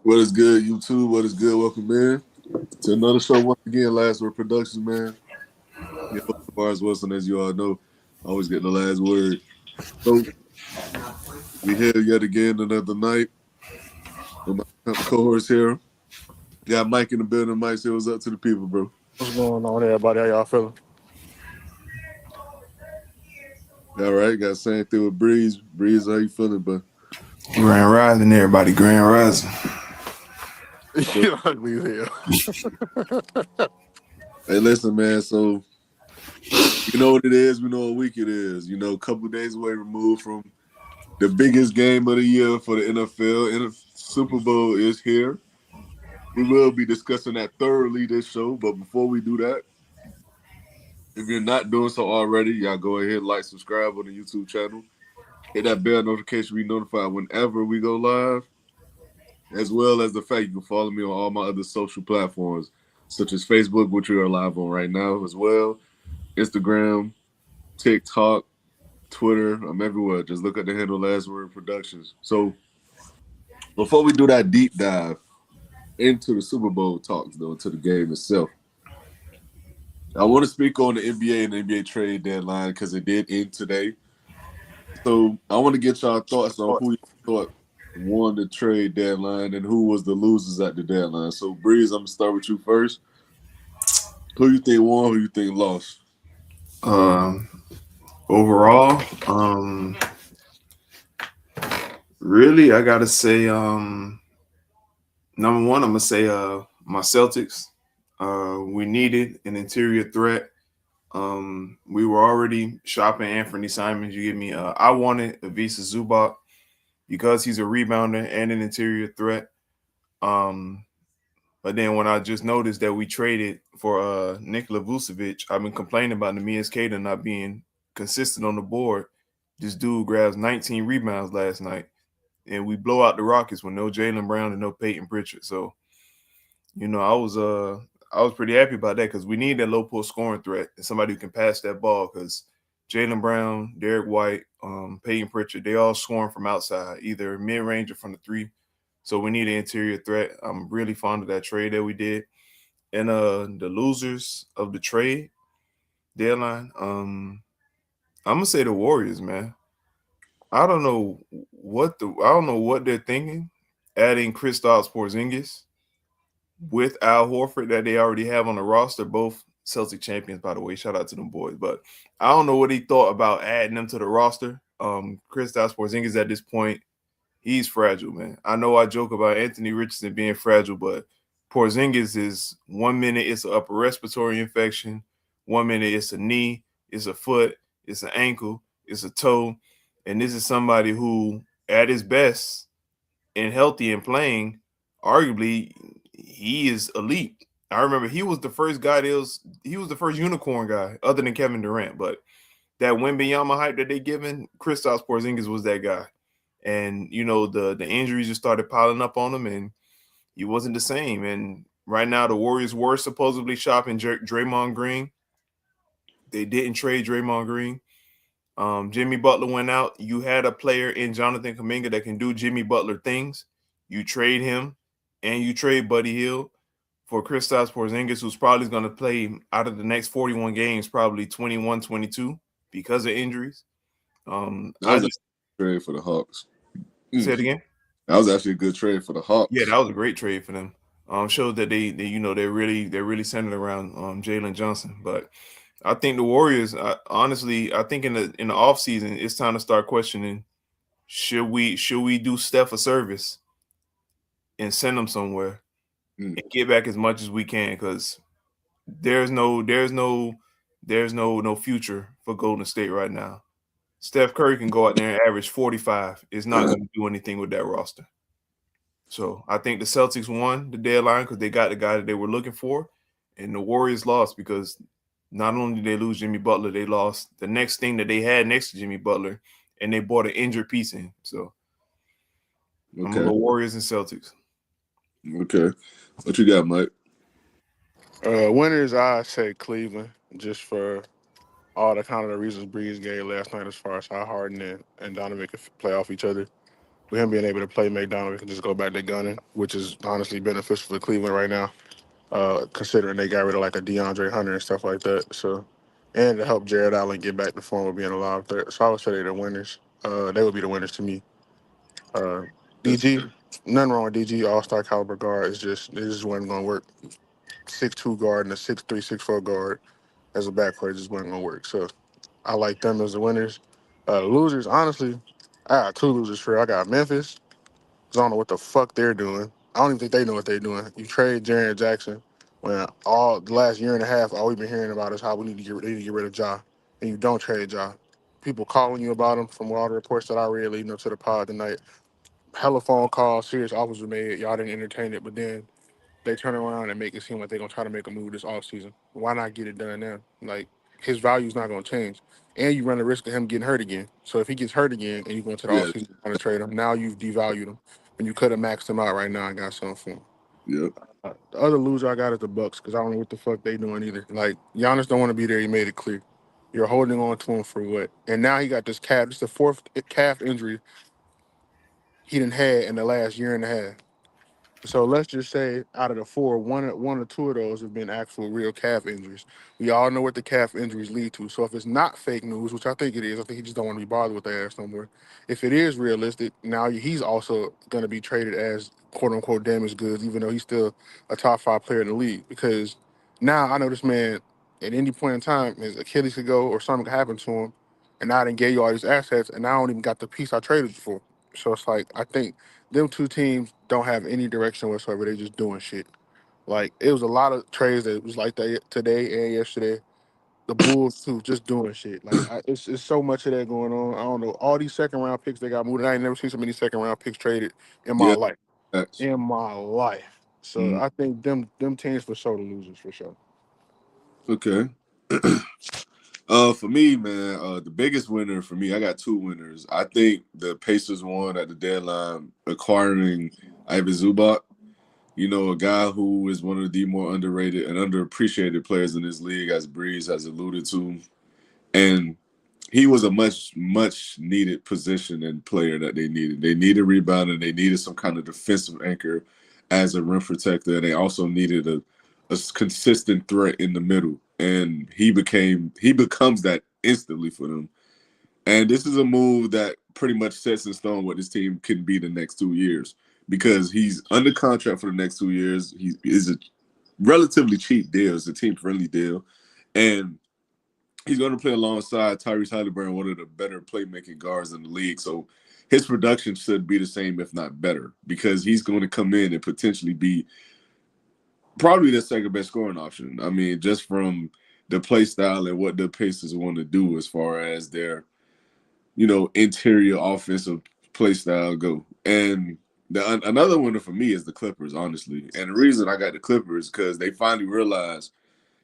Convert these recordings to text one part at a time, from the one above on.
What is good, YouTube? What is good? Welcome in to another show once again. LastWord Productions, man. Your host, Mars Wilson, as you all know, always get the last word. So we here yet again another night with my co-host here. Got Mike in the building. Mike, say what's up to the people, bro. What's going on, everybody? How y'all feeling? All right, got the same thing with Breeze. Breeze, how you feeling, bro? Grand Rising, everybody. Grand Rising. So, You ugly as hell. hey, listen, man. So you know what it is. We know what week it is. You know, a couple days away removed from the biggest game of the year for the NFL. And the Super Bowl is here. We will be discussing that thoroughly this show. But before we do that, if you're not doing so already, y'all go ahead, like, subscribe on the YouTube channel. Hit that bell notification, be notified whenever we go live. As well as the fact you can follow me on all my other social platforms, such as Facebook, which we are live on right now as well, Instagram, TikTok, Twitter. I'm everywhere. Just look at the handle LastWord Productions. So before we do that deep dive into the Super Bowl talks, though, to the game itself, I want to speak on the NBA and the NBA trade deadline because it did end today. So I want to get y'all thoughts on who you thought won the trade deadline and who was the losers at the deadline. So Breeze, I'm gonna start with you first. Who you think won? Who you think lost? Um, Overall, really, I gotta say, number one, I'm gonna say, my Celtics. We needed an interior threat. We were already shopping Anthony Simons. You give me, I wanted Avisa Zubac because he's a rebounder and an interior threat. Um, But then when I just noticed that we traded for Nikola Vucevic, I've been complaining about Neemias Queta not being consistent on the board. This dude grabs 19 rebounds last night, and we blow out the Rockets with no Jaylen Brown and no Peyton Pritchard. So, I was pretty happy about that because we need that low post scoring threat and somebody who can pass that ball because Jaylen Brown, Derek White, Peyton Pritchard, they all scoring from outside, either mid range or from the three. So we need an interior threat. I'm really fond of that trade that we did. And the losers of the trade deadline, I'm gonna say the Warriors, man. I don't know what they're thinking, adding Kristaps Porzingis with Al Horford that they already have on the roster, both Celtic champions, by the way. Shout out to them boys. But I don't know what he thought about adding them to the roster. Kristaps Porzingis at this point, he's fragile, man. I know I joke about Anthony Richardson being fragile, but Porzingis is 1 minute it's an upper respiratory infection, 1 minute it's a knee, it's a foot, it's an ankle, it's a toe, and this is somebody who, at his best and healthy and playing, arguably he is elite. I remember he was the first guy he was the first unicorn guy other than Kevin Durant, but that Wembanyama hype that they given, Kristaps Porzingis was that guy. And the injuries just started piling up on him, and he wasn't the same. And right now, the Warriors were supposedly shopping Draymond Green. They didn't trade Draymond Green. Jimmy Butler went out. You had a player in Jonathan Kuminga that can do Jimmy Butler things. You trade him, and you trade Buddy Hield for Kristaps Porzingis, who's probably going to play out of the next 41 games, probably 21, 22 because of injuries. That I was just a trade for the Hawks. say it again. That was actually a good trade for the Yeah, Hawks. that was a great trade for them. Showed that they're really centered around Jalen Johnson. But I think the Warriors, honestly, I think in the offseason, it's time to start questioning: should we do Steph a service and send them somewhere Mm. and get back as much as we can? Because there's no future for Golden State right now. Steph Curry can go out there and average 45. It's not going to do anything with that roster. So I think the Celtics won the deadline because they got the guy that they were looking for, and the Warriors lost because not only did they lose Jimmy Butler, they lost the next thing that they had next to Jimmy Butler, and they bought an injured piece in. So I'm gonna Okay. go Warriors and Celtics. Okay. What you got, Mike? Winners, I say Cleveland, just for all the kind of the reasons Breeze gave last night as far as how Harden and Donovan could play off each other. With him being able to play McDonald, we can just go back to gunning, which is honestly beneficial for Cleveland right now, considering they got rid of like a DeAndre Hunter and stuff like that. So, and to help Jared Allen get back to form of being a live threat. So I would say they're the winners. They would be the winners to me. Uh, That's DG, nothing wrong with DG. All star caliber guard. It just wasn't going to work. 6'2" guard and a 6'3", 6'4" guard as a backcourt just wasn't going to work. So I like them as the winners. Losers, honestly, I got two losers for real. I got Memphis. 'Cause I don't know what the fuck they're doing. I don't even think they know what they're doing. You trade Jaren Jackson when all the last year and a half, all we've been hearing about is how they need to get rid of Ja, and you don't trade Ja. People calling you about him from all the reports that I read leading up to the pod tonight. Hella phone calls, serious offers were made. Y'all didn't entertain it, but then they turn around and make it seem like they're gonna try to make a move this offseason. Why not get it done now? Like his value's not gonna change. And you run the risk of him getting hurt again. So if he gets hurt again and you go into the yeah, offseason trying to trade him, now you've devalued him. And you could have maxed him out right now and got something for him. yeah, The other loser I got is the Bucks because I don't know what the fuck they doing either. Like Giannis don't want to be there. He made it clear. You're holding on to him for what? And now he got this calf. This is the fourth calf injury he done had in the last year and a half. So let's just say out of the four, one or two of those have been actual real calf injuries. We all know what the calf injuries lead to. So if it's not fake news, which I think it is, I think he just don't want to be bothered with their ass no more. If it is realistic, now he's also going to be traded as quote unquote damaged goods, even though he's still a top 5 player in the league. Because now I know this man at any point in time his Achilles could go or something could happen to him, and now I didn't get you all these assets, and now I don't even got the piece I traded you for. So it's like I think them two teams don't have any direction whatsoever. They just doing shit. Like it was a lot of trades that was like that today and yesterday. The Bulls too, just doing shit. Like it's so much of that going on. I don't know. All these second round picks they got moved. I ain't never seen so many second round picks traded in my yeah. life. That's, In my life. So mm, I think them teams for sure the losers for sure. okay. For me, man, the biggest winner for me, I got two winners. I think the Pacers won at the deadline, acquiring Ivan Zubac. You know, a guy who is one of the more underrated and underappreciated players in this league, as Breeze has alluded to. And he was a much needed position and player that they needed. They needed rebounding. They needed some kind of defensive anchor as a rim protector. And they also needed a consistent threat in the middle. And he becomes that instantly for them. And this is a move that pretty much sets in stone what this team can be the next 2 years, because he's under contract for the next 2 years. He is a relatively cheap deal. It's a team friendly deal. And he's going to play alongside Tyrese Halliburton, one of the better playmaking guards in the league. So his production should be the same, if not better, because he's going to come in and potentially be probably the second best scoring option. I mean, just from the play style and what the Pacers want to do as far as their, interior offensive play style go. And another winner for me is the Clippers, honestly. And the reason I got the Clippers because they finally realized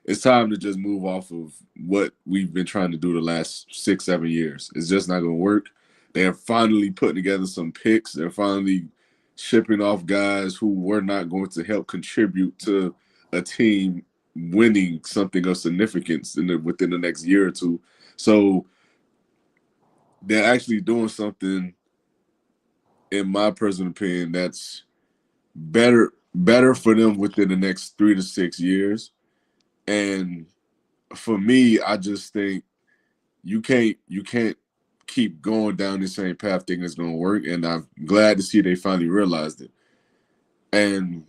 it's time to just move off of what we've been trying to do the last 6-7 years. It's just not going to work. They're finally putting together some picks. They're finally shipping off guys who were not going to help contribute to a team winning something of significance within the next year or two. So they're actually doing something, in my personal opinion, that's better for them within the next 3 to 6 years. And for me, I just think you can't keep going down the same path thinking it's gonna work. And I'm glad to see they finally realized it. And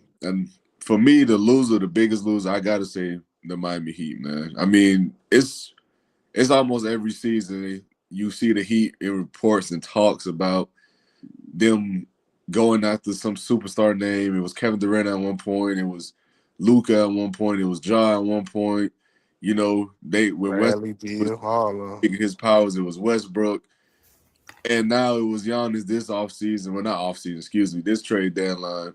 for me, the biggest loser, I gotta say the Miami Heat, man. I mean, it's almost every season you see the Heat in reports and talks about them going after some superstar name. It was Kevin Durant at one point. It was Luca at one point. It was Ja at one point. They when Westbrook Bradley was Beal, all his powers, it was Westbrook. And now it was Giannis this offseason. Well, not offseason, excuse me, this trade deadline.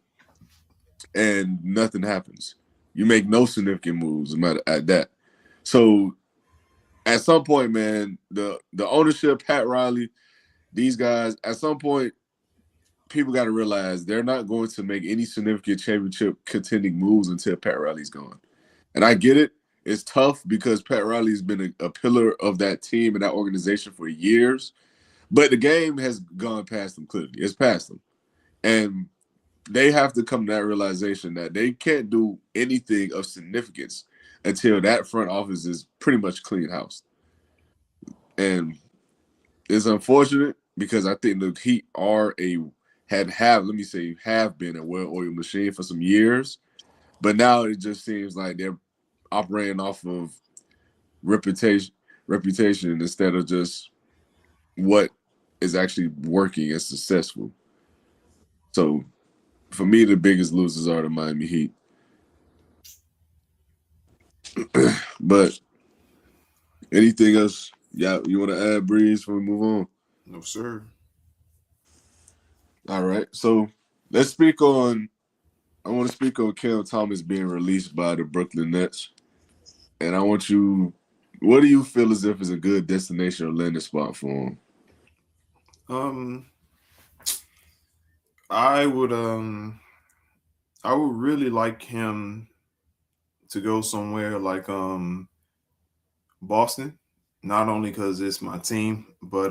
And nothing happens. You make no significant moves matter at that. So at some point, man, the ownership, Pat Riley, these guys, at some point, people got to realize they're not going to make any significant championship contending moves until Pat Riley's gone. And I get it. It's tough because Pat Riley's been a pillar of that team and that organization for years. But the game has gone past them clearly. It's past them. And they have to come to that realization that they can't do anything of significance until that front office is pretty much clean house. And it's unfortunate because I think the Heat are have been a well-oiled machine for some years, but now it just seems like they're operating off of reputation reputation instead of just what is actually working and successful. So for me, the biggest losers are the Miami Heat. But anything else? Yeah, you want to add, Breeze, before we move on? No, sir. All right. So let's speak on. I want to speak on Cam Thomas being released by the Brooklyn Nets, and I want you. What do you feel as if is a good destination or landing spot for him? Um, I would I would really like him to go somewhere like Boston, not only because it's my team, but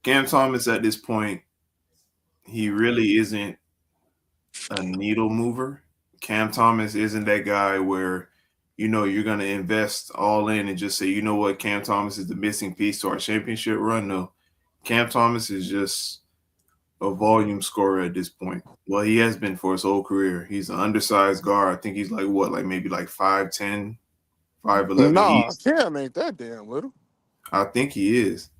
Cam Thomas at this point, he really isn't a needle mover. Cam Thomas isn't that guy where you're going to invest all in and just say, you know what, Cam Thomas is the missing piece to our championship run. No, Cam Thomas is just a volume scorer at this point. Well, he has been for his whole career. He's an undersized guard. I think he's like what, like maybe like 5'10", 5'11". Nah, Cam ain't that damn little. I think he is.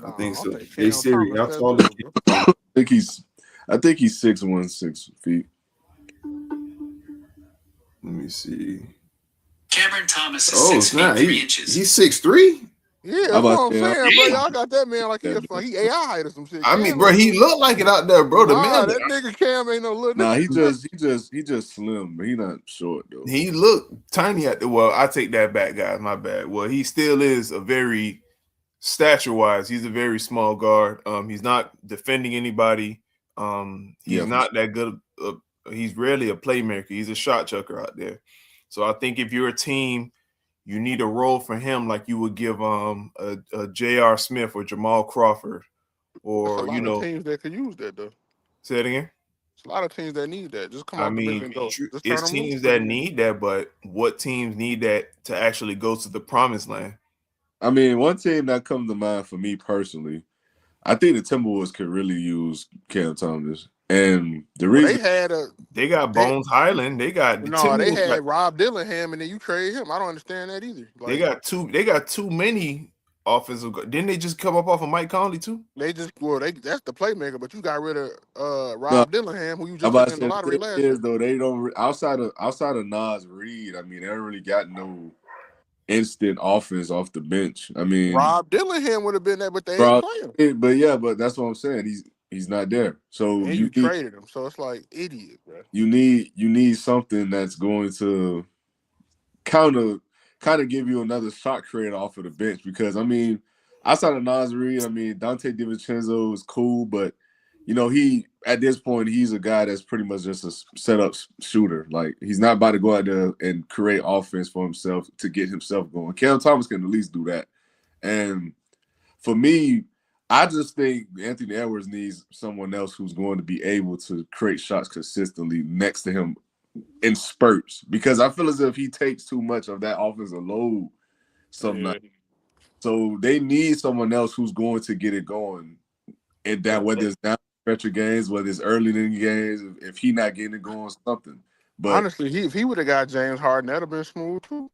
I think Nah, I so. think Hey Cam Siri, Thomas how that tall is little, he? bro. I think he's 6'1", 6 feet. Let me see. Cameron Thomas is Oh, 6 snap. feet 3 inches. He's 6'3". Yeah, How that's what about I'm that? saying, bro. Damn. Y'all got that man like he Yeah, he AI height or some shit. I Cam mean, ain't bro, he no, looked like it out there, bro. The nah, man, that nigga Cam ain't no little Nah, nigga. he just slim, but he not short though. he looked tiny at the. Well, I take that back, guys. My bad. Well, he still is a very stature-wise. He's a very small guard. He's not defending anybody. He's Yeah, not that good. He's rarely a playmaker. He's a shot chucker out there. So I think if you're a team, you need a role for him like you would give a J.R. Smith or Jamal Crawford That's a or lot of teams that could use that though. say it again. It's a lot of teams that need that. Just come I off the bench mean, and go. Just turn it's them loose teams pretty that much. need that, but what teams need that to actually go to the promised land? I mean, one team that comes to mind for me personally, I think the Timberwolves could really use Cam Thomas, and the Well, reason They got Bones Highland. They got the they Timberwolves. had Rob Dillingham, and then you trade him. I don't understand that either. They Like got too. They got too many offensive. Didn't they just come up off of Mike Conley too? that's the playmaker, but you got rid of no, Rob Dillingham, who you I'm just about took to in the say the lottery thing last is year. though they don't outside of Nas Reed. I mean, they don't really got no instant offense off the bench. I mean, Rob Dillingham would have been there, but they ain't bro, playing. but that's what I'm saying. He's not there. So And you traded him, so it's like idiot, bro. you need something that's going to kind of give you another shot creator off of the bench because I mean, outside of Nas Reed, I mean Dante DiVincenzo is cool, but he at this point he's a guy that's pretty much just a setup shooter. Like he's not about to go out there and create offense for himself to get himself going. Cam Thomas can at least do that. And for me, I just think Anthony Edwards needs someone else who's going to be able to create shots consistently next to him in spurts because I feel as if he takes too much of that offensive load some night. So they need someone else who's going to get it going. And that whether it's down stretch of games, whether it's early in the games, if he not getting it going, something. But Honestly, if he would have got James Harden, that'd have been smooth too.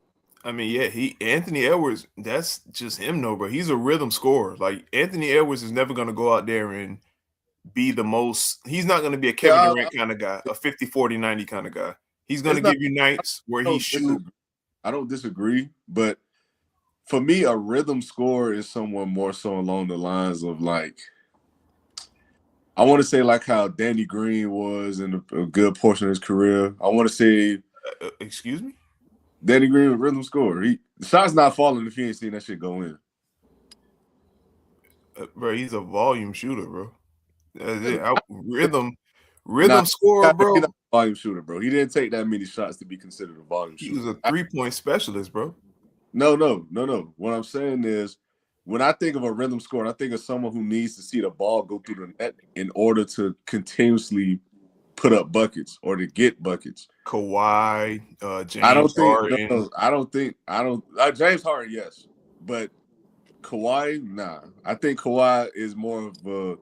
I mean, yeah, Anthony Edwards. That's just him, though, bro. He's a rhythm scorer. Like Anthony Edwards is never going to go out there and be the most. He's not going to be a Kevin Durant kind of guy, a 50, 40, 90 kind of guy. He's going to give you nights where he shoots. I don't disagree, but for me, a rhythm scorer is someone more so along the lines of like, I want to say like how Danny Green was in a good portion of his career. I want to say, excuse me, Danny Green was a rhythm scorer. The shot's not falling if he ain't seen that shit go in. Bro, he's a volume shooter, bro. That's it. Rhythm Nah, scorer, bro. He's not a volume shooter, bro. He didn't take that many shots to be considered a volume shooter. He was a 3-point specialist, bro. No. What I'm saying is when I think of a rhythm scorer, I think of someone who needs to see the ball go through the net in order to continuously put up buckets or to get buckets. Kawhi, I don't James think Harden. I don't James Harden, yes. But Kawhi, nah. I think Kawhi is more of a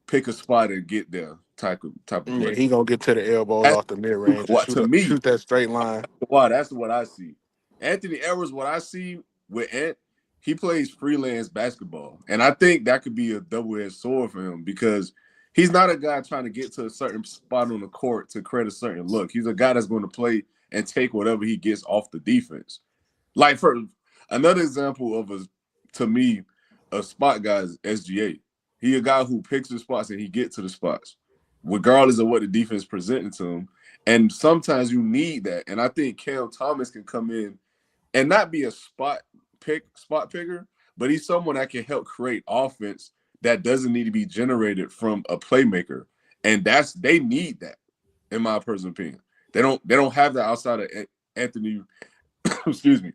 pick a spot and get there type of Yeah, player. he gonna get to the elbows That's off the mid who range and Kawhi, to me, shoot that straight line. Kawhi, that's what I see. Anthony Edwards, what I see with Ant, he plays freelance basketball. And I think that could be a double-edged sword for him because he's not a guy trying to get to a certain spot on the court to create a certain look. He's a guy that's going to play and take whatever he gets off the defense. Like for another example of to me, a spot guy is SGA. He a guy who picks the spots and he gets to the spots, regardless of what the defense presenting to him. And sometimes you need that. And I think Cam Thomas can come in and not be a spot picker, but he's someone that can help create offense that doesn't need to be generated from a playmaker. And they need that, in my personal opinion. They don't have that outside of Anthony, excuse me,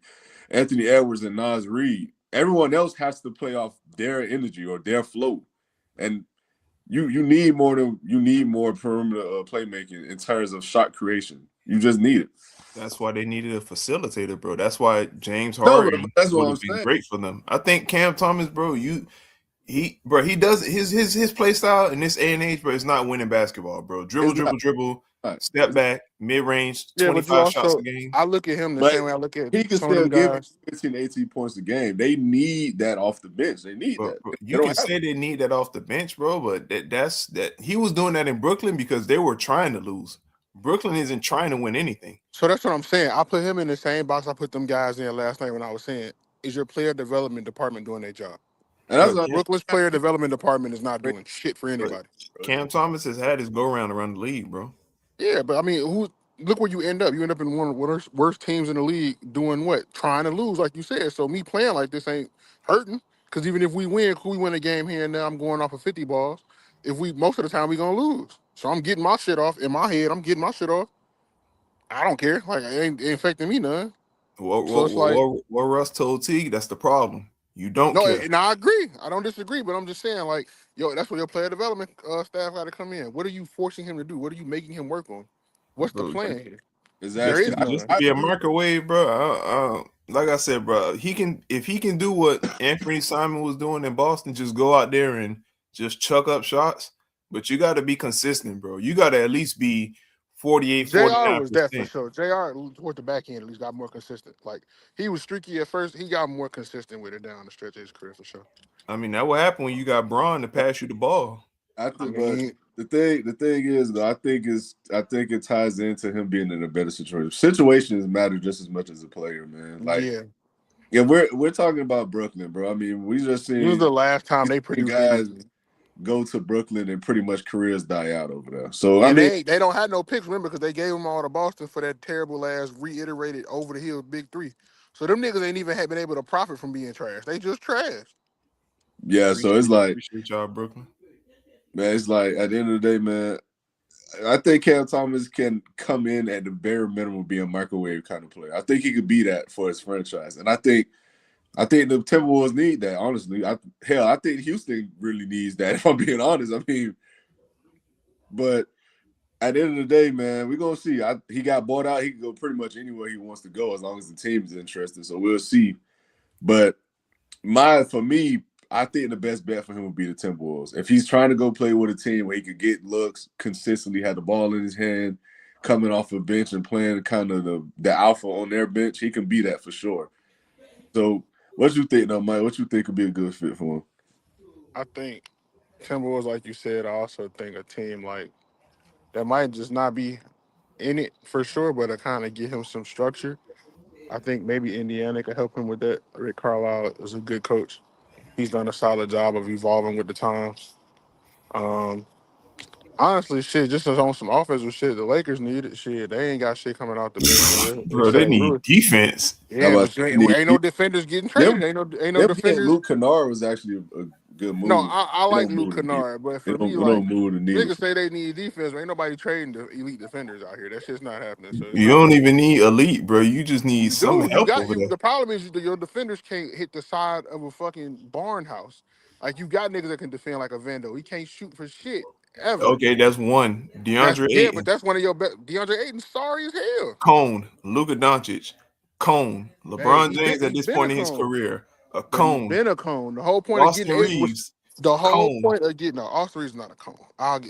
Anthony Edwards and Nas Reed. Everyone else has to play off their energy or their flow. And you need more perimeter playmaking in terms of shot creation. You just need it. That's why they needed a facilitator, bro. That's why James No, but Harden that's what would I'm have been saying. great for them. I think Cam Thomas, bro, he does his play style in this A and age, bro. It's not winning basketball, bro. Dribble, step back, mid range, Yeah, but you 25 shots a also game. I look at him the But same way I look at he can some of still them give guys. 15, 18 points a game. They need that off the bench. They need But that. They you don't can have say they need that off the bench, bro. But that's he was doing that in Brooklyn because they were trying to lose. Brooklyn isn't trying to win anything. So that's what I'm saying. I put him in the same box I put them guys in last night when I was saying, is your player development department doing their job? And that's Because what Brooklyn's player development department is not I'm doing shit for But anybody. Cam Thomas has had his go around the league, bro. Yeah, but I mean, look where you end up. You end up in one of the worst teams in the league doing what? Trying to lose, like you said. So me playing like this ain't hurting. Because even if we win a game here and there, I'm going off of 50 balls. If we most of the time we gonna lose. So I'm getting my shit off in my head. I'm getting my shit off. I don't care. Like it ain't affecting me none. What So what it's like what Russ told T, that's the problem. You don't no, care. and I agree. I don't disagree, but I'm just saying like yo, that's where your player development staff got to come in. What are you forcing him to do? What are you making him work on? What's the Bro, plan here? There exactly. is just to none. be a microwave, bro. Like I said, bro, if he can do what Anthony Simon was doing in Boston, just go out there and just chuck up shots. But you got to be consistent, bro. You got to at least be 48, JR was that for 49%. sure. JR toward the back end at least got more consistent. Like he was streaky at first, he got more consistent with it down the stretch of his career for sure. I mean, that will happen when you got Braun to pass you the ball. I I think, but mean, the thing is though, I think it ties into him being in a better situation. Situations matter just as much as a player, man. Like, yeah. yeah, we're talking about Brooklyn, bro. I mean, we just When was seen the last time they the produced guys anything? go to Brooklyn and pretty much careers die out over there. So I And mean, they don't have no picks, remember, because they gave them all to Boston for that terrible ass reiterated over the hill big three. So them niggas ain't even been able to profit from being trash. They just trash. yeah. So it's like, Appreciate y'all, Brooklyn. man, it's like at the end of the day, man. I think Cam Thomas can come in at the bare minimum be a microwave kind of player. I think he could be that for his franchise, and I think the Timberwolves need that. Honestly, I think Houston really needs that. If I'm being honest, I mean, but at the end of the day, man, we're gonna see. He got bought out. He can go pretty much anywhere he wants to go as long as the team is interested. So we'll see. But for me, I think the best bet for him would be the Timberwolves. If he's trying to go play with a team where he could get looks, consistently have the ball in his hand, coming off a bench and playing kind of the alpha on their bench, he can be that for sure. So what you think, though, Mike? What you think would be a good fit for him? I think Timberwolves, like you said, I also think a team like that might just not be in it for sure, but to kind of give him some structure. I think maybe Indiana could help him with that. Rick Carlisle is a good coach. He's done a solid job of evolving with the times. Um, honestly, shit, just as on some offensive shit, the Lakers need it. Shit, they ain't got shit coming out the bench for real. Bro, they Except need Lewis. defense. How Yeah, about but ain't no defenders getting them? traded. Ain't no Them getting defenders. Luke Kennard was actually a good move. No, I It like don't Luke move the defense. Kennard, but for It me, don't, it like don't move the needle. niggas say they need defense, but ain't nobody trading the elite defenders out here. That shit's not happening. So it's You not. don't even need elite, bro. You just need You some do. You help got over you. there. The problem is your defenders can't hit the side of a fucking barn house. Like you got niggas that can defend like a Vando. He can't shoot for shit ever. Okay, that's one. DeAndre But Ayton, that's one of your best. DeAndre Ayton, sorry as hell. cone. Luka Doncic, cone. Hey, LeBron James at he's this been a point in his cone, career, a but he's cone. been a cone. The whole point of getting Austin Ayton was Reeves, the whole cone. point of getting. No, Austin Reeves is not a cone.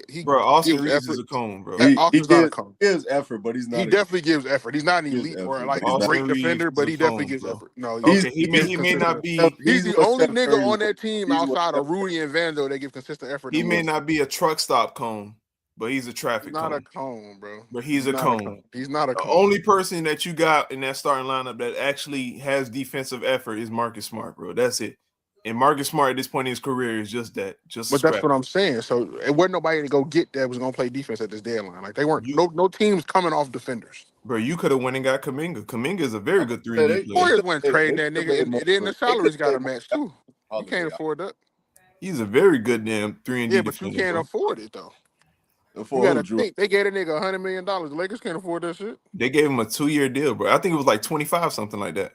He Bro, Austin gives Reeves is effort. a cone, bro. He Austin's not a cone. gives effort, but he's He not a definitely gives effort. He's not an gives elite or effort, but like he's a not. Austin great Reeves defender, is but a he definitely cone, gives bro. effort. No, He's Okay, he he may gives he may consistent not effort. be He's he's the what only Steph nigga Curry on was. that team He's what outside Steph of Rudy and Vando that give consistent effort he and may Wilson. not be a truck stop cone, but he's a He's traffic not a cone. cone, bro. But he's He's a not a cone. cone. He's not a The cone. only person that you got in that starting lineup that actually has defensive effort is Marcus Smart, bro. That's it. And Marcus Smart at this point in his career is just that, just a But that's scrap. what I'm saying. So it wasn't nobody to go get that was gonna play defense at this deadline. Like they weren't You, no teams coming off defenders. bro, you could have went and got Kaminga. Kaminga is a very good 3 and D They player. Warriors could went have trading that nigga, made and more. then the They could salaries have got made a more match too. You can't holiday. afford that. He's a very good damn 3 and D Yeah, but you defender, can't bro. afford it though. You For who, gotta Drew? think they gave a nigga $100 million. The Lakers can't afford that shit. They gave him a 2-year deal, bro. I think it was like 25, something like that.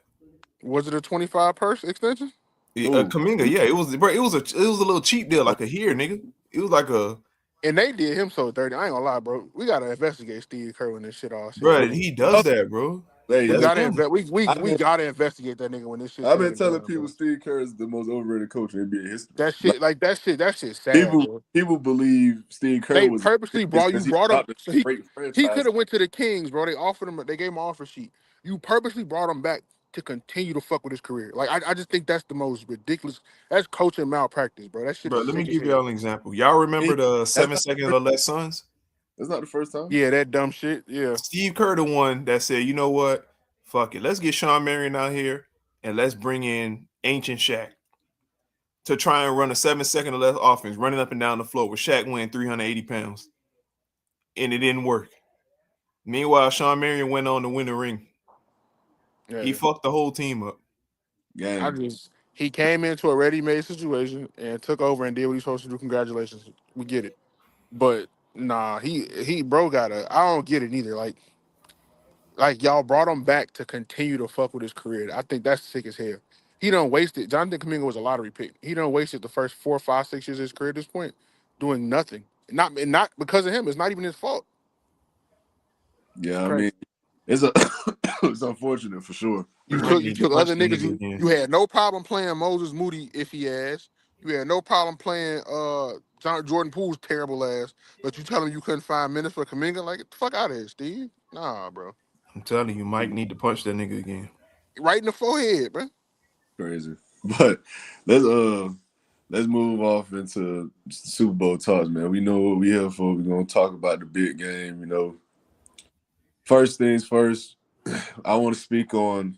Was it a 25 purse extension? Yeah, Who? Kaminga, yeah, it was, bro. It was a little cheap deal, like a year, nigga. It was like a, And they did him so dirty. I ain't gonna lie, bro. We gotta investigate Steve Kerr when this shit all said bro. and done. He does that, bro. Hey, We that's, gotta Him. invest. I've We been gotta investigate that nigga when this shit I've said been and telling done, people bro. Steve Kerr is the most overrated coach in NBA history. That Like shit, that shit sad, people bro. people believe Steve Kerr They was purposely because he brought him. dropped a So great he franchise. could have went to the Kings, bro. They offered him. They gave him an offer sheet. You purposely brought him back to continue to fuck with his career. Like I just think that's the most ridiculous. That's coaching malpractice, bro. That shit Bro, is let me sick as give hell. y'all an example. Y'all remember He, the that's 7 not seconds or less Suns? that's not the first time. Yeah, that dumb shit. Yeah. Steve Kerr, the one that said, you know what? Fuck it. Let's get Sean Marion out here and let's bring in Ancient Shaq to try and run a 7 second or less offense, running up and down the floor with Shaq weighing 380 pounds. And it didn't work. Meanwhile, Sean Marion went on to win the ring. He Yeah. fucked the whole team up. Gang. He came into a ready-made situation and took over and did what he's supposed to do. Congratulations. We get it. But nah, he bro I don't get it either. Like y'all brought him back to continue to fuck with his career. I think that's sick as hell. He done wasted. Jonathan Kuminga was a lottery pick. He done wasted the first 4, 5, 6 years of his career at this point doing nothing. Not because of him. It's not even his fault. It's Yeah, I mean crazy. it's a it's unfortunate for sure. Mike You need to took punch other the niggas. nigga again. You had no problem playing Moses Moody if he ass. You had no problem playing Jordan Poole's terrible ass. But you tell him you couldn't find minutes for Kuminga. Like get the fuck out of here, Steve. Nah, bro. I'm telling you, Mike need to punch that nigga again. Right in the forehead, bro. Crazy. But let's let's move off into Super Bowl talks, man. We know what we here for. We're gonna talk about the big game, you know. First things first, I want to speak on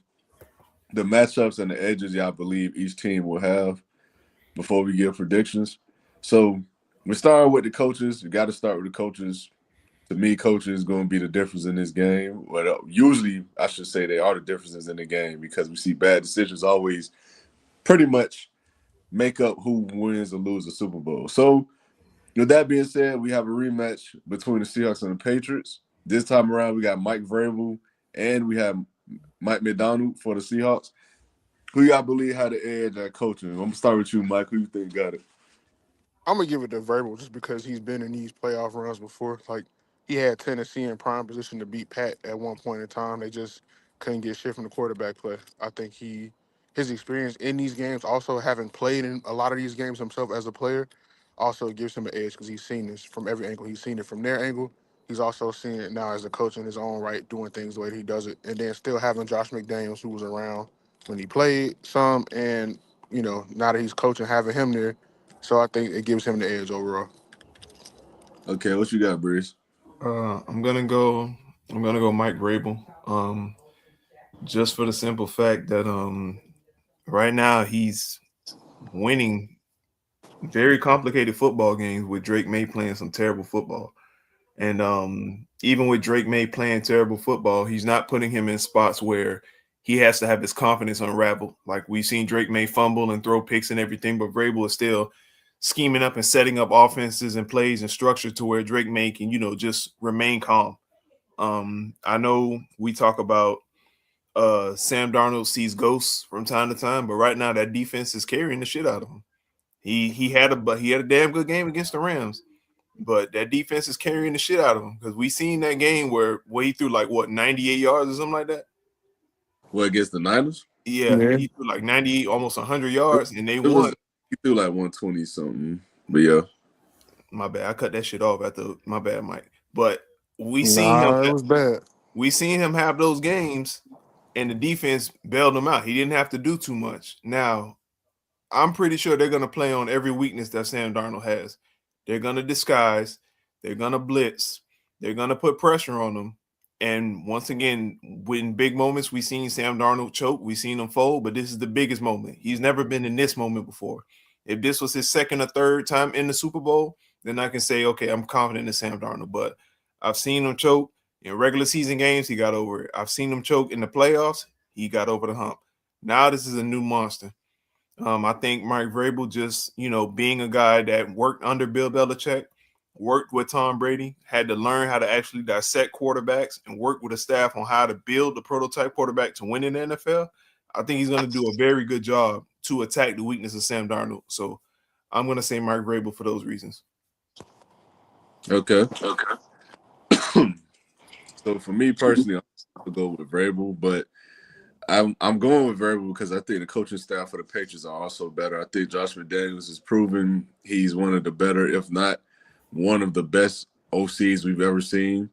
the matchups and the edges y'all believe each team will have before we give predictions. So we're starting with the coaches. You got to start with the coaches. To me, coaches is going to be the difference in this game. Well, usually, I should say they are the differences in the game because we see bad decisions always pretty much make up who wins or loses the Super Bowl. So with that being said, we have a rematch between the Seahawks and the Patriots. This time around, we got Mike Vrabel and we have Mike McDonald for the Seahawks. Who y'all believe had the edge at coaching? I'm gonna start with you, Mike. Who you think got it? I'm gonna give it to Verbal just because he's been in these playoff runs before. Like he had Tennessee in prime position to beat Pat at one point in time. They just couldn't get shit from the quarterback play. I think his experience in these games, also having played in a lot of these games himself as a player, also gives him an edge because he's seen this from every angle. He's seen it from their angle. He's also seen it now as a coach in his own right, doing things the way that he does it, and then still having Josh McDaniels, who was around when he played some, and now that he's coaching, having him there. So I think it gives him the edge overall. Okay, what you got, Breeze? I'm gonna go. I'm gonna go Mike Vrabel. Just for the simple fact that right now he's winning very complicated football games with Drake May playing some terrible football. And even with Drake May playing terrible football, he's not putting him in spots where he has to have his confidence unraveled. Like we've seen Drake May fumble and throw picks and everything, but Vrabel is still scheming up and setting up offenses and plays and structure to where Drake May can, just remain calm. I know we talk about Sam Darnold sees ghosts from time to time, but right now that defense is carrying the shit out of him. He had a damn good game against the Rams, but that defense is carrying the shit out of him because we seen that game where he threw 98 yards or something like that. What, against the Niners? Yeah, Yeah. he threw 98, almost 100 yards, and they It won. was he threw 120 something. But yeah. My bad, I cut that shit off after my bad, Mike. But we seen him. Nah, it was bad. We seen him have those games, and the defense bailed him out. He didn't have to do too much. Now, I'm pretty sure they're going to play on every weakness that Sam Darnold has. They're going to disguise. They're going to blitz. They're going to put pressure on them. And once again, in big moments, we've seen Sam Darnold choke. We've seen him fold, but this is the biggest moment. He's never been in this moment before. If this was his second or third time in the Super Bowl, then I can say, okay, I'm confident in Sam Darnold. But I've seen him choke in regular season games. He got over it. I've seen him choke in the playoffs. He got over the hump. Now this is a new monster. I think Mike Vrabel just, being a guy that worked under Bill Belichick, worked with Tom Brady, had to learn how to actually dissect quarterbacks and work with a staff on how to build the prototype quarterback to win in the NFL. I think he's going to do a very good job to attack the weakness of Sam Darnold. So I'm going to say Mike Vrabel for those reasons. Okay. So for me personally, I'm going to go with Vrabel, but I'm going with Vrabel because I think the coaching staff for the Patriots are also better. I think Josh McDaniels has proven he's one of the better, if not one of the best OCs we've ever seen.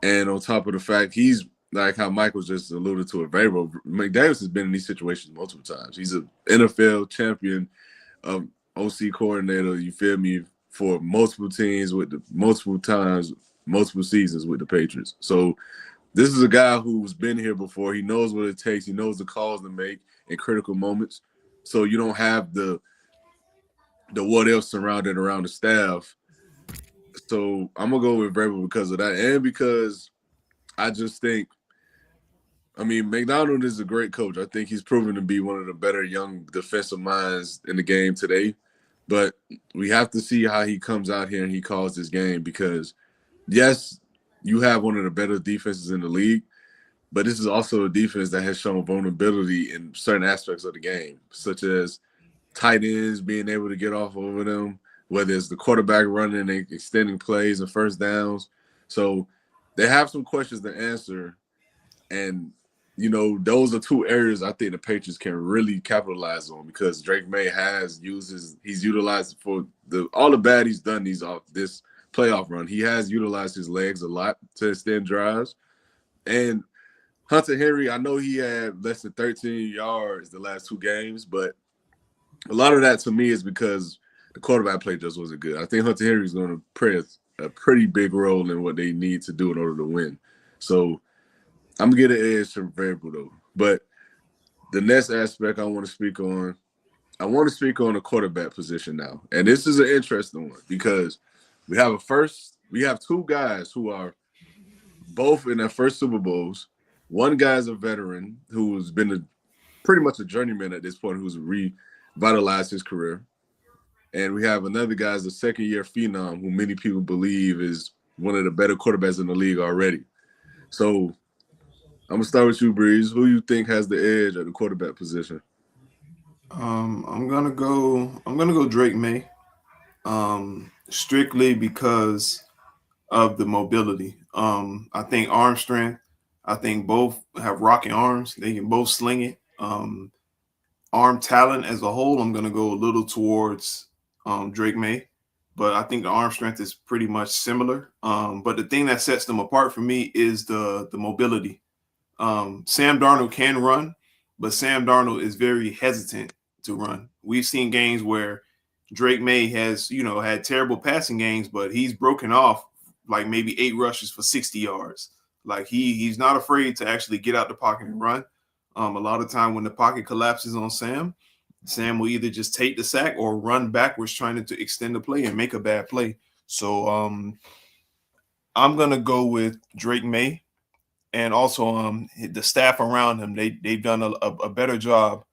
And on top of the fact, he's like how Michael just alluded to it, Vrabel. McDaniels has been in these situations multiple times. He's an NFL champion, OC coordinator, you feel me, for multiple teams with multiple seasons with the Patriots. So this is a guy who's been here before. He knows what it takes. He knows the calls to make in critical moments. So you don't have the what else surrounded around the staff. So I'm gonna go with Vrabel because of that, and because I just think, McDonald is a great coach. I think he's proven to be one of the better young defensive minds in the game today. But we have to see how he comes out here and he calls this game because, yes, you have one of the better defenses in the league, but this is also a defense that has shown vulnerability in certain aspects of the game, such as tight ends being able to get off over them, whether it's the quarterback running and extending plays and first downs. So they have some questions to answer. And, those are two areas I think the Patriots can really capitalize on because Drake May he's utilized for all the bad he's done this playoff run. He has utilized his legs a lot to extend drives. And Hunter Henry, I know he had less than 13 yards the last two games, but a lot of that to me is because the quarterback play just wasn't good. I think Hunter Henry is going to play a pretty big role in what they need to do in order to win. So I'm going to get an edge from Vrabel, though. But the next aspect I want to speak on the quarterback position now. And this is an interesting one because we have two guys who are both in their first Super Bowls. One guy's a veteran who's been pretty much a journeyman at this point who's revitalized his career. And we have another guy as a second-year phenom who many people believe is one of the better quarterbacks in the league already. So I'm going to start with you, Breeze. Who you think has the edge at the quarterback position? I'm gonna go Drake May. Strictly because of the mobility. I think arm strength. I think both have rocky arms. They can both sling it. Arm talent as a whole, I'm gonna go a little towards Drake May, but I think the arm strength is pretty much similar. But the thing that sets them apart for me is the mobility. Sam Darnold can run, but Sam Darnold is very hesitant to run. We've seen games where Drake May has, had terrible passing games, but he's broken off like maybe 8 rushes for 60 yards. Like he's not afraid to actually get out the pocket and run. A lot of time when the pocket collapses on Sam will either just take the sack or run backwards trying to extend the play and make a bad play. So I'm gonna go with Drake May. And also the staff around him, they've done a better job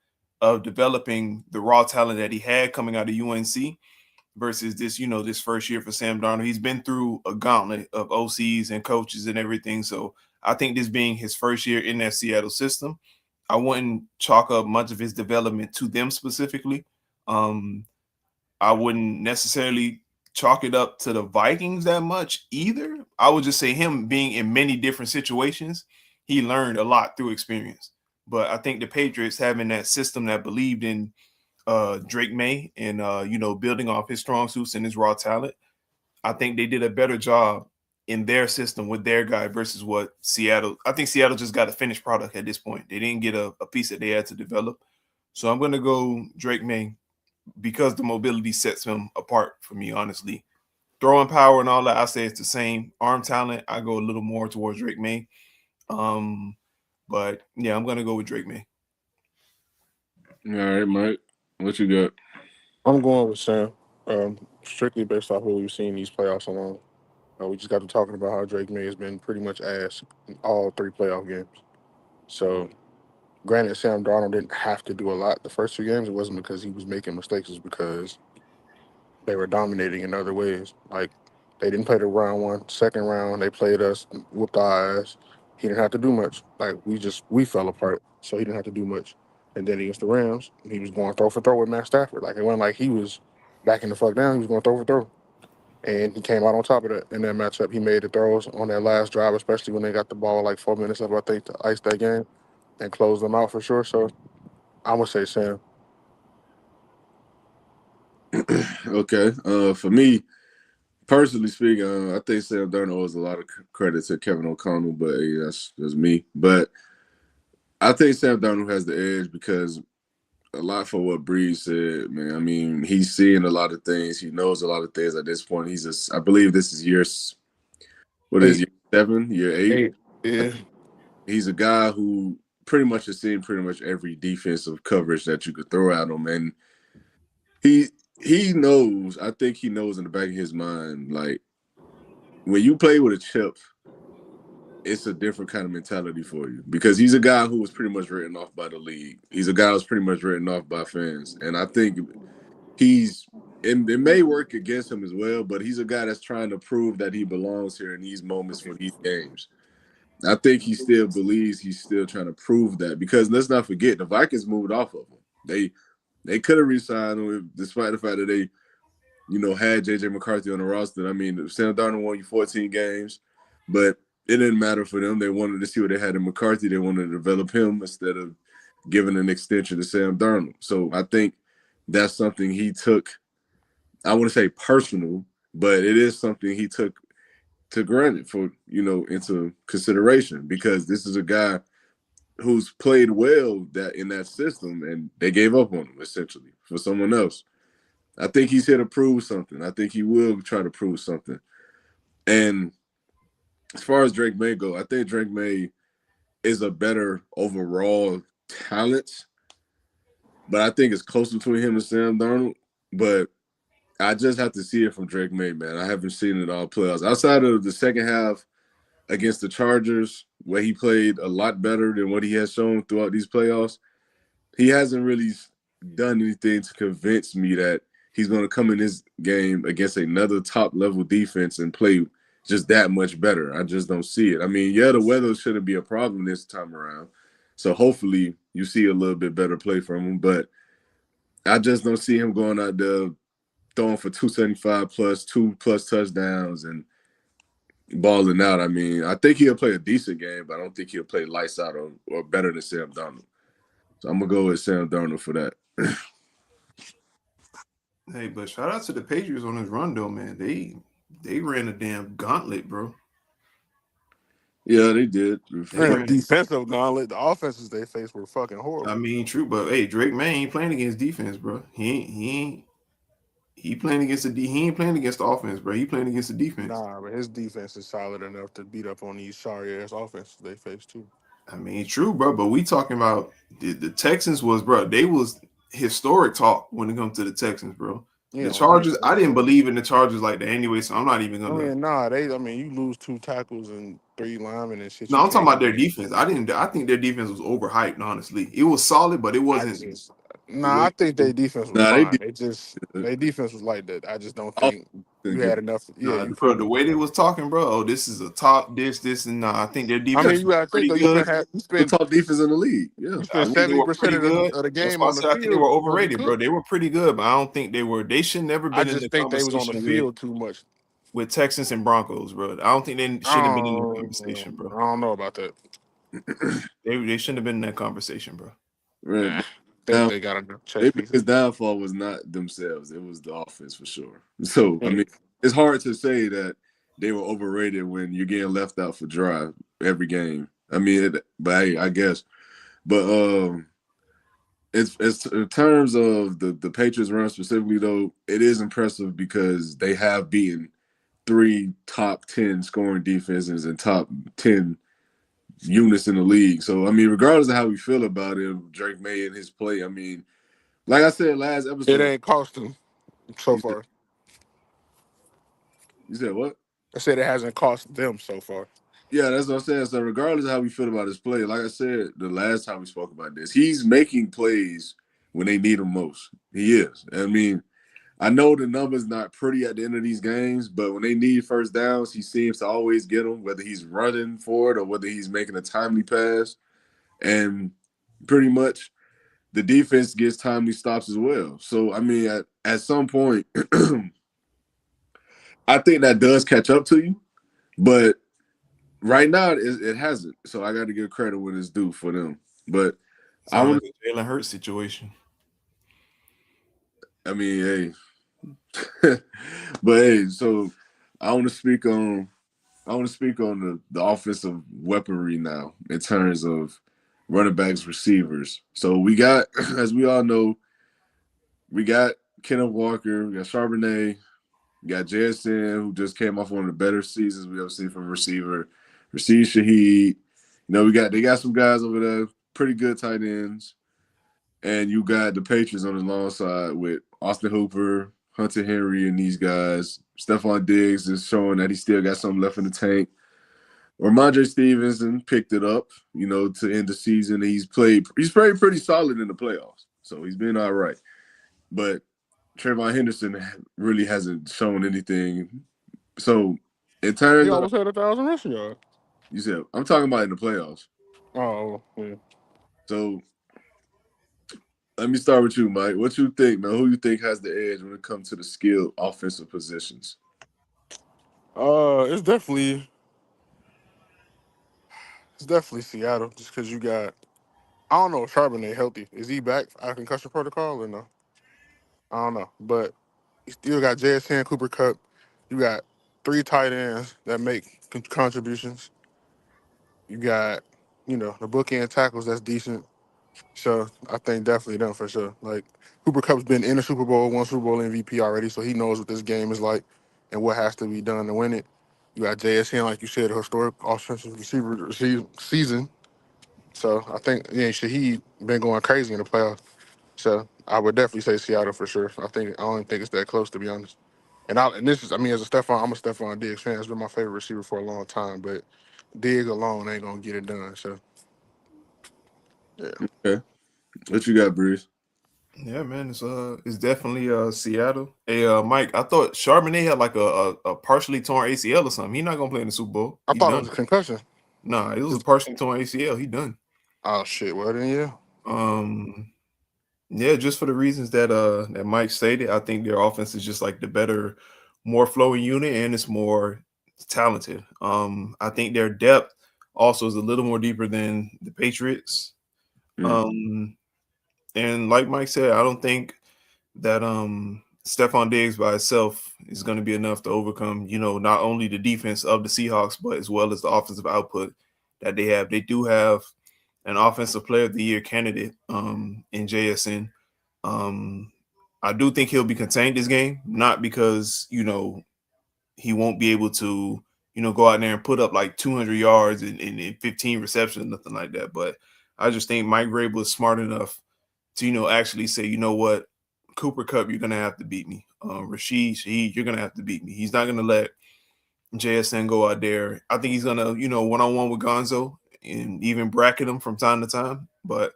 of developing the raw talent that he had coming out of UNC versus this, this first year for Sam Darnold. He's been through a gauntlet of OCs and coaches and everything. So I think this being his first year in that Seattle system, I wouldn't chalk up much of his development to them specifically. I wouldn't necessarily chalk it up to the Vikings that much either. I would just say him being in many different situations, he learned a lot through experience. But I think the Patriots having that system that believed in Drake May and building off his strong suits and his raw talent, I think they did a better job in their system with their guy versus what Seattle. I think Seattle just got a finished product at this point. They didn't get a piece that they had to develop. So I'm going to go Drake May because the mobility sets him apart for me, honestly. Throwing power and all that, I say it's the same. Arm talent, I go a little more towards Drake May. But yeah, I'm going to go with Drake May. All right, Mike. What you got? I'm going with Sam. Strictly based off what we've seen these playoffs alone. We just got to talking about how Drake May has been pretty much ass in all 3 playoff games. So, granted, Sam Darnold didn't have to do a lot the first 2 games. It wasn't because he was making mistakes. It's because they were dominating in other ways. Like, they didn't play the round one. Second round, they played us, whooped our ass. He didn't have to do much. Like, we fell apart. So he didn't have to do much. And then against the Rams, he was going throw for throw with Matt Stafford. Like, it wasn't like he was backing the fuck down. He was going throw for throw. And he came out on top of that in that matchup. He made the throws on that last drive, especially when they got the ball like 4 minutes up, I think, to ice that game and close them out for sure. So I'm gonna say Sam. Okay. For me, personally speaking, I think Sam Darnold owes a lot of credit to Kevin O'Connell, but hey, that's me. But I think Sam Darnold has the edge because a lot for what Breeze said, man. I mean, he's seeing a lot of things. He knows a lot of things at this point. I believe this is year 8, 7, year 8. 8. Yeah. He's a guy who pretty much has seen pretty much every defensive coverage that you could throw at him, and he knows. I think he knows in the back of his mind, like when you play with a chip, it's a different kind of mentality for you because he's a guy who was pretty much written off by the league. He's a guy who's pretty much written off by fans, and I think it may work against him as well, but he's a guy that's trying to prove that he belongs here in these moments for these games. I think he still believes he's still trying to prove that because let's not forget the Vikings moved off of him. They could have re-signed him despite the fact that they, had JJ McCarthy on the roster. I mean, Sam Darnold won you 14 games, but it didn't matter for them. They wanted to see what they had in McCarthy. They wanted to develop him instead of giving an extension to Sam Darnold. So I think that's something he took. I wouldn't say personal, but it is something he took to granted for into consideration because this is a guy who's played well that in that system and they gave up on him essentially for someone else. I think he's here to prove something. I think he will try to prove something. And as far as Drake May go, I think Drake May is a better overall talent, but I think it's close between him and Sam Darnold. But I just have to see it from Drake May, man. I haven't seen it all playoffs. Outside of the second half against the Chargers, where he played a lot better than what he has shown throughout these playoffs, he hasn't really done anything to convince me that he's going to come in this game against another top-level defense and play just that much better. I just don't see it. I mean, yeah, the weather shouldn't be a problem this time around. So hopefully you see a little bit better play from him. But I just don't see him going out there throwing for 275 plus, 2+ touchdowns and balling out. I mean, I think he'll play a decent game, but I don't think he'll play lights out or better than Sam Darnold. So I'm going to go with Sam Darnold for that. Hey, but shout out to the Patriots on this run, though, man. They ran a damn gauntlet, bro. Yeah, they did. Defensive gauntlet. The offenses they faced were fucking horrible. I mean, true, but hey, Drake May ain't playing against defense, bro. He playing against he ain't playing against the offense, bro. He playing against the defense. Nah, but his defense is solid enough to beat up on these sorry ass offenses they face too. I mean, true, bro. But we talking about the Texans was, bro. They was historic talk when it comes to the Texans, bro. Yeah, the Chargers, I didn't believe in the Chargers like that anyway, so I'm not even gonna. I mean, you lose 2 tackles and 3 linemen and shit. No, I'm talking about their defense. I think their defense was overhyped. Honestly, it was solid, but it wasn't. Nah, I think their defense was Nah, they fine. did. Their defense was like that. I just don't Offense think couldn't you get. had enough. Yeah, Nah, you bro, the couldn't. way they was talking, bro. Oh, this is a top this, and nah. I think their I mean, defense you was gotta think pretty though. good. You The spent top defense in the league. Yeah. you I spent think they were 70% pretty good. of the That's game why I on the said I think they were field wasn't overrated, bro. cooked. They were pretty good, but I don't think they were. They should never I been in the just think they was on the conversation with field too much. Texans and Broncos, bro. I don't think they shouldn't have been in the conversation, bro. I don't know about that. They shouldn't have been in that conversation, bro. Right. Nah, But I think now, they got enough chess their pieces. biggest downfall was not themselves; it was the offense for sure. So, I Yeah. mean, it's hard to say that they were overrated when you're getting left out for drive every game. I mean, but hey, I guess. But it's in terms of the Patriots run specifically though, it is impressive because they have beaten 3 top 10 scoring defenses and top 10 units in the league. So I mean, regardless of how we feel about him, Drake May and his play, I mean, like I said last It episode, ain't cost them so you said, far. you said what? I said it hasn't cost them so far. Yeah, that's what I'm saying. So regardless of how we feel about his play, like I said the last time we spoke about this, he's making plays when they need him most. He is. I mean, I know the numbers not pretty at the end of these games, but when they need first downs, he seems to always get them, whether he's running for it or whether he's making a timely pass. And pretty much the defense gets timely stops as well. So, I mean, at some point, I think that does catch up to you. But right now, it hasn't. So I got to give credit when it's due for them. But I Sound want like a Jalen Hurts situation. I mean, hey. But hey, so I want to speak on the offensive weaponry now in terms of running backs, receivers. So we got, as we all know, we got Kenneth Walker, we got Charbonnet, we got JSN, who just came off one of the better seasons we ever seen from a receiver. Rashid Shaheed. You know, they got some guys over there, pretty good tight ends. And you got the Patriots on the long side with Austin Hooper, Hunter Henry, and these guys. Stephon Diggs is showing that he still got something left in the tank. Ramondre Stevenson picked it up, you know, to end the season. He's played pretty solid in the playoffs. So he's been all right. But Trayvon Henderson really hasn't shown anything. So in He terms of almost had 1,000 rushing yards. you said I'm talking about in the playoffs. Oh, yeah. So let me start with you, Mike. What you think, man? Who you think has the edge when it comes to the skilled offensive positions? It's definitely Seattle, just because you got. I don't know if Charbonnet healthy. Is he back out of concussion protocol or no? I don't know, but you still got JSN, Cooper Cup. You got 3 tight ends that make contributions. You got, the bookend tackles that's decent. So I think definitely them for sure. Like Cooper Cup's been in the Super Bowl, won Super Bowl MVP already, so he knows what this game is like and what has to be done to win it. You got JSN, like you said, a historic offensive receiver season. So I think he been going crazy in the playoffs. So I would definitely say Seattle for sure. I don't think it's that close to be honest. And this is as a I'm a Stephon Diggs fan. He's been my favorite receiver for a long time, but Diggs alone ain't gonna get it done. So yeah. Okay. What you got, Bruce? Yeah, man, it's definitely Seattle. Hey, Mike, I thought Charbonnet had like a partially torn ACL or something. He's not gonna play in the Super Bowl. I He's thought it was done. a concussion. Nah, it was a partially torn ACL. He done. Oh shit! Well then, yeah. Um, yeah, just for the reasons that Mike stated, I think their offense is just like the better, more flowing unit, and it's more talented. I think their depth also is a little more deeper than the Patriots. Mm. Um, and like Mike said, I don't think that Stephon Diggs by itself is going to be enough to overcome, not only the defense of the Seahawks, but as well as the offensive output that they have. They do have an offensive player of the year candidate in JSN. I do think he'll be contained this game, not because, he won't be able to, go out there and put up like 200 yards and 15 receptions, nothing like that. But I just think Mike Vrabel is smart enough to, actually say, you know what, Cooper Cup, you're gonna have to beat me. Rashid Shaheed, you're gonna have to beat me. He's not gonna let JSN go out there. I think he's gonna, one-on-one with Gonzo and even bracket him from time to time. But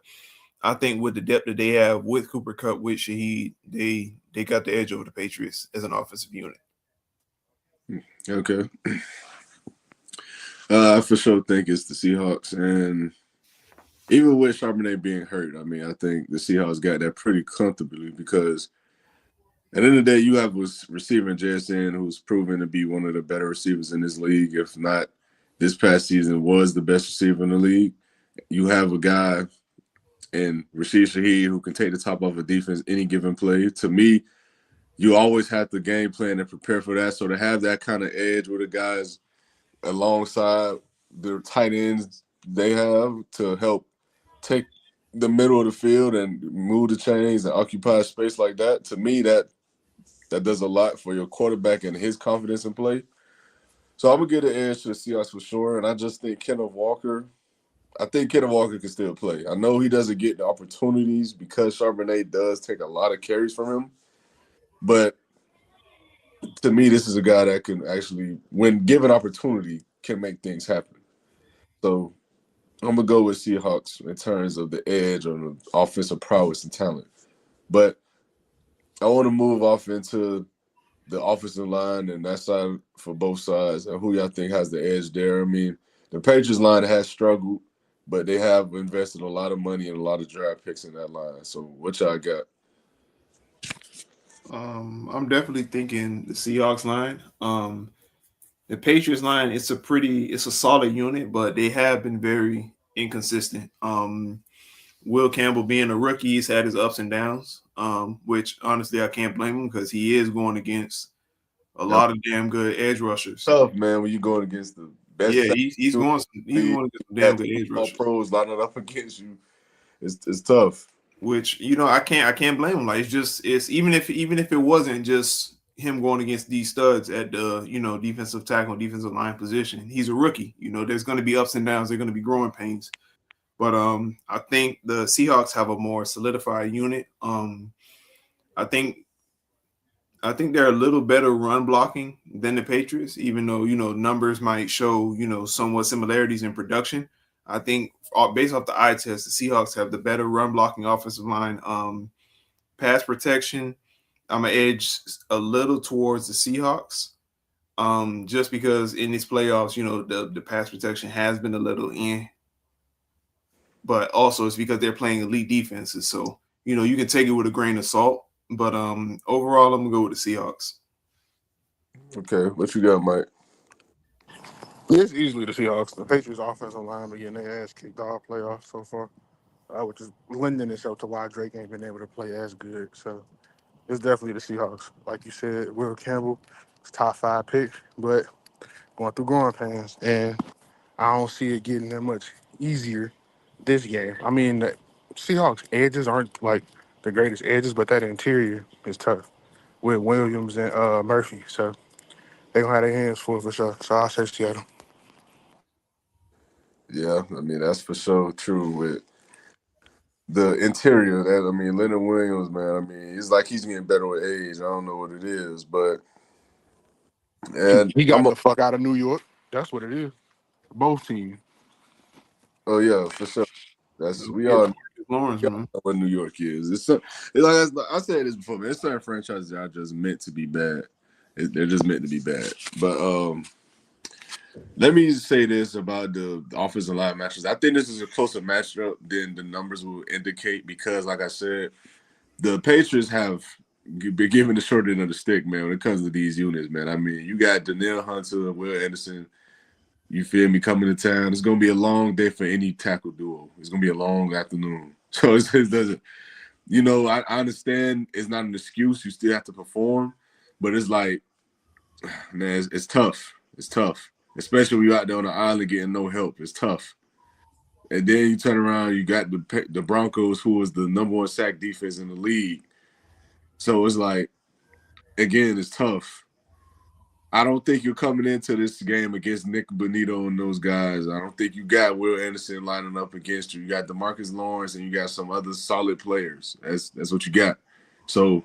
I think with the depth that they have with Cooper Kupp, with Shaheed, they got the edge over the Patriots as an offensive unit. Okay. I for sure think it's the Seahawks, and even with Charbonnet being hurt, I mean, I think the Seahawks got that pretty comfortably because at the end of the day, you have a receiver in JSN who's proven to be one of the better receivers in this league, if not this past season was the best receiver in the league. You have a guy in Rashid Shaheed who can take the top off a defense any given play. To me, you always have to game plan and prepare for that. So to have that kind of edge with the guys alongside the tight ends they have to help take the middle of the field and move the chains and occupy space like that, to me, that does a lot for your quarterback and his confidence in play. So I'm gonna get an edge to the Seahawks for sure. And I just think Kenneth Walker, I think Kenneth Walker can still play. I know he doesn't get the opportunities because Charbonnet does take a lot of carries from him. But to me, this is a guy that can actually, when given opportunity, can make things happen. So I'm gonna go with Seahawks in terms of the edge on the offensive prowess and talent. But I want to move off into the offensive line and that side for both sides, and who y'all think has the edge there. I mean, the Patriots line has struggled, but they have invested a lot of money and a lot of draft picks in that line. So what y'all got? I'm definitely thinking the Seahawks line. The Patriots line, it's a solid unit, but they have been very inconsistent. Will Campbell being a rookie, he's had his ups and downs, which honestly I can't blame him because he is going against a lot of damn good edge rushers. Tough, man, when you're going against the best. Yeah, he's going against some damn good edge all rushers. pros lining up against you. It's tough. Which I can't blame him. Like it's even if it wasn't just him going against these studs at the defensive tackle, defensive line position. He's a rookie. There's going to be ups and downs. There's going to be growing pains. But I think the Seahawks have a more solidified unit. I think they're a little better run blocking than the Patriots, even though numbers might show somewhat similarities in production. I think based off the eye test, the Seahawks have the better run blocking offensive line. Pass protection, I'm gonna edge a little towards the Seahawks, just because in these playoffs, the pass protection has been a little in, but also it's because they're playing elite defenses, so you can take it with a grain of salt. But overall, I'm gonna go with the Seahawks. Okay, what you got, Mike? It's easily the Seahawks. The Patriots' offensive line been getting their ass kicked all playoffs so far, which is lending itself to why Drake ain't been able to play as good. So it's definitely the Seahawks. Like you said, Will Campbell is top 5 pick, but going through growing pains, and I don't see it getting that much easier this game. I mean, the Seahawks' edges aren't like the greatest edges, but that interior is tough with Williams and Murphy. So they're going to have their hands full for sure. So I'll say Seattle. Yeah, I mean that's for sure true with the interior. That I mean, Leonard Williams, man. I mean, it's like he's getting better with age. I don't know what it is, but and He I'm got the fuck out of New York. That's what it is. Both teams. oh yeah, for sure. That's we Yeah, all Lawrence, man. know what New York is. It's like I said this before, man. It's certain franchises that are just meant to be bad. They're just meant to be bad. But let me say this about the offensive line matches. I think this is a closer matchup than the numbers will indicate because, like I said, the Patriots have been given the short end of the stick, man, when it comes to these units, man. I mean, you got Danielle Hunter, Will Anderson, you feel me, coming to town. It's going to be a long day for any tackle duo. It's going to be a long afternoon. So it doesn't, I understand it's not an excuse. You still have to perform, but it's like, man, it's tough. It's tough, especially when you're out there on the island getting no help. It's tough. And then you turn around, you got the Broncos, who was the number 1 sack defense in the league. So it's like, again, it's tough. I don't think you're coming into this game against Nick Bonito and those guys. I don't think you got Will Anderson lining up against you. You got DeMarcus Lawrence and you got some other solid players. That's what you got. So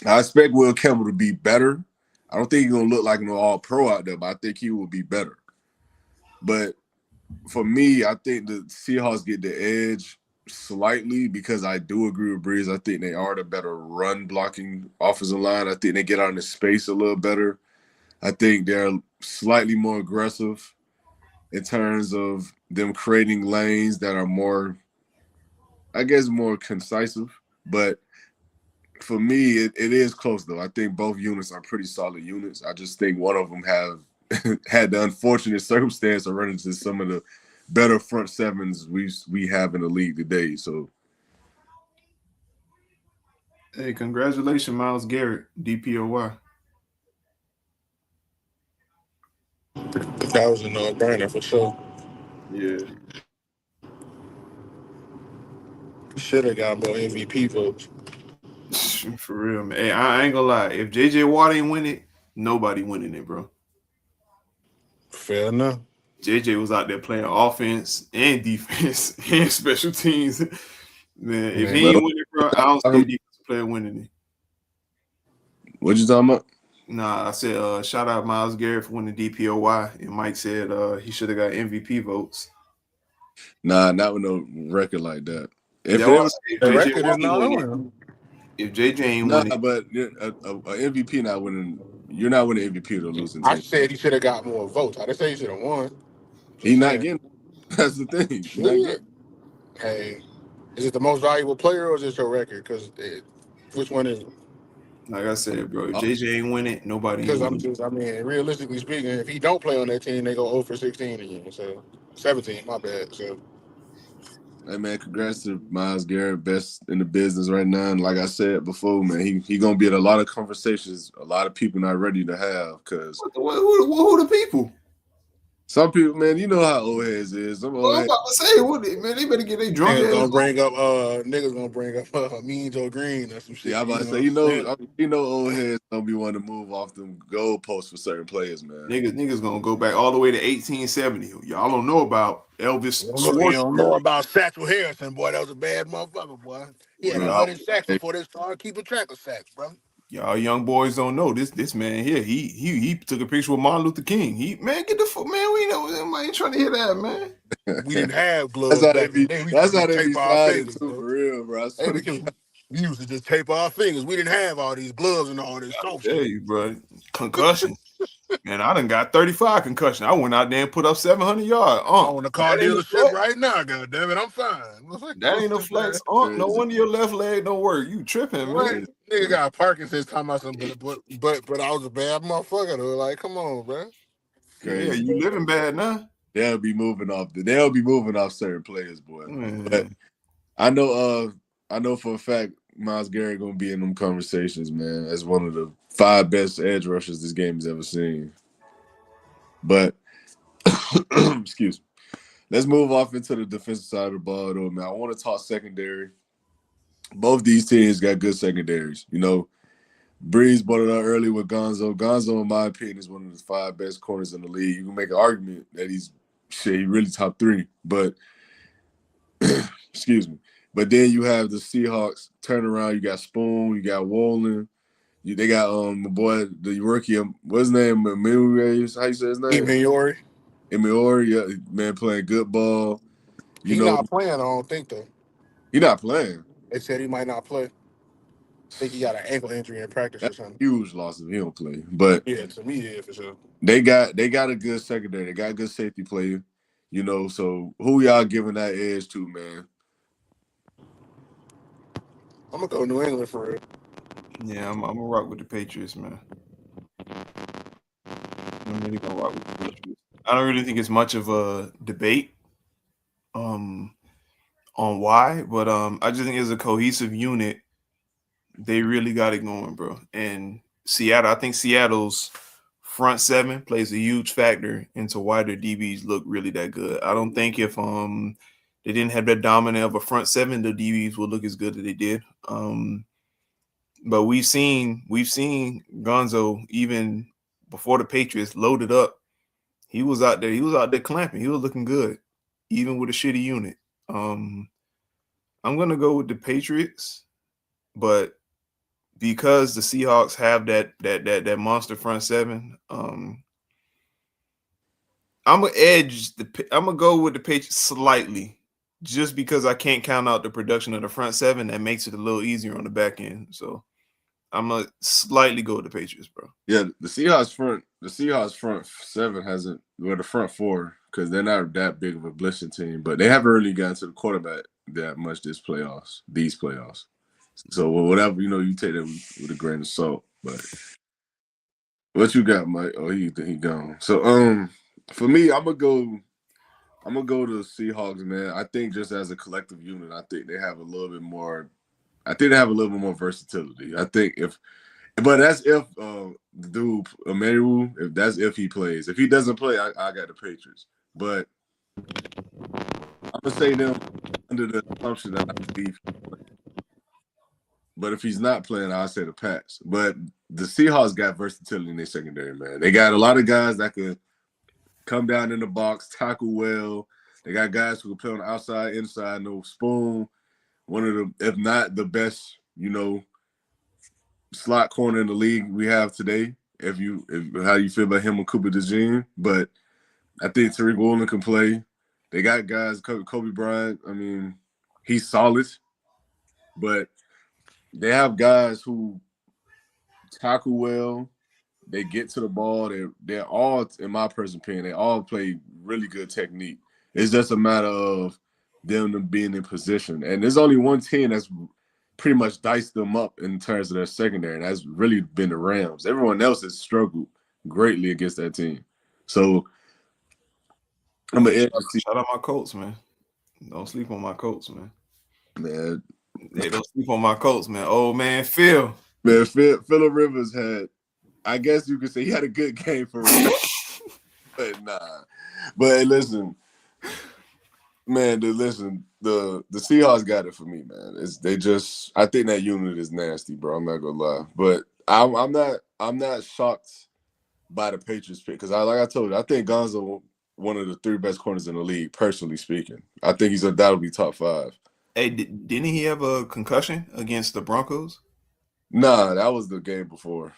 I expect Will Campbell to be better. I don't think he's going to look like an all-pro out there, but I think he will be better. But for me, I think the Seahawks get the edge slightly because I do agree with Breeze. I think they are the better run blocking offensive line. I think they get out in the space a little better. I think they're slightly more aggressive in terms of them creating lanes that are more, I guess, more concise. But for me, it is close though. I think both units are pretty solid units. I just think one of them have had the unfortunate circumstance of running into some of the better front sevens we have in the league today. So, Hey, congratulations, Myles Garrett, DPOY. That was a no-brainer for sure. Yeah. Should have got more MVP votes. For real, man. Hey, I ain't gonna lie. If JJ Watt ain't win it, nobody winning it, bro. Fair enough. JJ was out there playing offense and defense and special teams. Man, if he Man, ain't winning, bro, I don't see a defensive player winning it. what you talking about? Nah, I said shout out Myles Garrett for winning DPOY, and Mike said he should have got MVP votes. Nah, not with no record like that. If That it was was, if the JJ record is Watt ain't not win on it. him. If JJ ain't nah, win it, but a MVP not winning. You're not winning MVP to losing I team. said he should have got more votes. I didn't say he should have won. He Just not saying. getting. That's the thing. He not Shit. getting. Hey, is it the most valuable player or is it your record? Because which one is it? like I said, bro, if JJ ain't win it, nobody ain't Because winning. I mean, realistically speaking, if he don't play on that team, they go 0 for 16 again. So 17, my bad. So Hey man, congrats to Myles Garrett, best in the business right now. And like I said before, man, he gonna be at a lot of conversations. A lot of people not ready to have because Who the people? some people, man, you know how old heads is. Some old Well, I'm heads. about to say, man, they better get their drunk ass on. niggas gonna bring up Mean Joe Green or some shit. Yeah, I'm about You to know say, what I'm saying? old heads don't be wanting to move off them goalposts for certain players, man. Niggas gonna go back all the way to 1870. Y'all don't know about Elvis You don't know Schwarzenegger. about Satchel Harrison, boy. That was a bad motherfucker, boy. He had Well, 100 sacks hey, before they started keeping track of sacks, bro. Y'all young boys don't know this man here. He took a picture with Martin Luther King. Man, get the fuck, man. We know I ain't trying to hear that, man. We didn't have that's gloves how they back in the be. day. We used to That's how just they be tape our sliding fingers, too, bro. for real, bro. I Hey, swear to God. we used to just tape our fingers. We didn't have all these gloves and all this soft Tell shit. you, bro. Concussion. Man, I done got 35 concussion. I went out there and put up 700 yards. I own a car That ain't a dealership flex. right now, god damn it. I'm fine. That ain't a flex. No Crazy. wonder your left leg don't work. You tripping, man. What? Nigga got Parkinson's talking about something, but I was a bad motherfucker though. Like, come on, bro. Yeah, Crazy. you living bad now. They'll be moving off. They'll be moving off certain players, boy. But Man. I know for a fact Myles Garrett gonna be in them conversations, man, as one of the 5 best edge rushers this game has ever seen. But excuse me. Let's move off into the defensive side of the ball, though, man. I want to talk secondary. Both these teams got good secondaries. You know, Breeze brought it up early with Gonzo. Gonzo, in my opinion, is one of the 5 best corners in the league. You can make an argument that he really top 3. But excuse me. But then you have the Seahawks turn around. You got Spoon. You got Wolin. They got my boy, the rookie. What's his name? Emilio. How you say his name? Emilio. Emilio. Yeah, man, playing good ball. You He know, not playing, I don't think though. he not playing. They said he might not play. I think he got an ankle injury in practice or That's something. a huge loss if he don't play. But Yeah, to me, yeah, for sure. they got a good secondary. They got a good safety player. You know, so who y'all giving that edge to, man? I'm gonna go New England for real. Yeah, I'm gonna rock with the Patriots, man. I'm really gonna rock with the Patriots. I don't really think it's much of a debate on why, but I just think as a cohesive unit, they really got it going, bro. And Seattle, I think Seattle's front 7 plays a huge factor into why their DBs look really that good. I don't think if they didn't have that dominant of a front 7, the DBs would look as good as they did. But we've seen Gonzo even before the Patriots loaded up. He was out there clamping. He was looking good, even with a shitty unit. I'm gonna go with the Patriots, but because the Seahawks have that monster front 7, I'm gonna go with the Patriots slightly, just because I can't count out the production of the front seven, that makes it a little easier on the back end. So I'm gonna slightly go with the Patriots, bro. Yeah, the Seahawks front seven hasn't, well, the front four, because they're not that big of a blitzing team, but they haven't really gotten to the quarterback that much these playoffs. So whatever, you take that with a grain of salt. But what you got, Mike? Oh, he gone. So for me, I'm gonna go to the Seahawks, man. I think just as a collective unit, I think they have a little bit more. I think they have a little bit more versatility. I think but that's if the dude Emmanuel, if he plays. If he doesn't play, I got the Patriots. But I'm gonna say them under the assumption that I believe. But if he's not playing, I'll say the Pats. But the Seahawks got versatility in their secondary, man. They got a lot of guys that can come down in the box, tackle well. They got guys who can play on the outside, inside, no spoon. One of the, if not the best, slot corner in the league we have today. If how you feel about him and Cooper DeJean, but I think Tariq Woolen can play. They got guys, Kobe Bryant. I mean, he's solid, but they have guys who tackle well. They get to the ball. They're all, in my personal opinion, they all play really good technique. It's just a matter of them being in position. And there's only one team that's pretty much diced them up in terms of their secondary, and that's really been the Rams. Everyone else has struggled greatly against that team. So I'm gonna edge to see, Shout out my Colts, man. Don't sleep on my Colts, man. man. Hey, don't sleep on my Colts, man. Oh man, Phil. Man, Phillip Rivers had, I guess you could say he had a good game for real. But nah. But listen, man, the Seahawks got it for me, man. I think that unit is nasty, bro. I'm not gonna lie. But I'm not shocked by the Patriots pick, because like I told you, I think Gonzo one of the three best corners in the league, personally speaking. I think he's undoubtedly top five. Hey, didn't he have a concussion against the Broncos? Nah, that was the game before.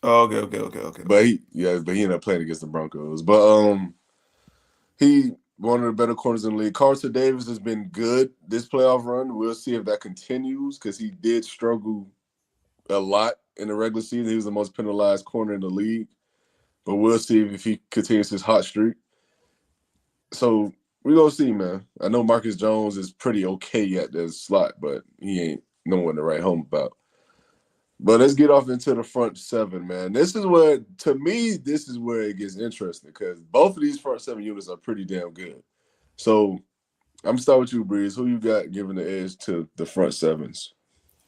Oh, okay. But he ended up playing against the Broncos. But he one of the better corners in the league. Carson Davis has been good this playoff run. We'll see if that continues, because he did struggle a lot in the regular season. He was the most penalized corner in the league. But we'll see if he continues his hot streak. So we're going to see, man. I know Marcus Jones is pretty okay at the slot, but he ain't no one to write home about. But let's get off into the front seven, man. To me, this is where it gets interesting, because both of these front seven units are pretty damn good. So I'm going to start with you, Breeze. Who you got giving the edge to the front sevens?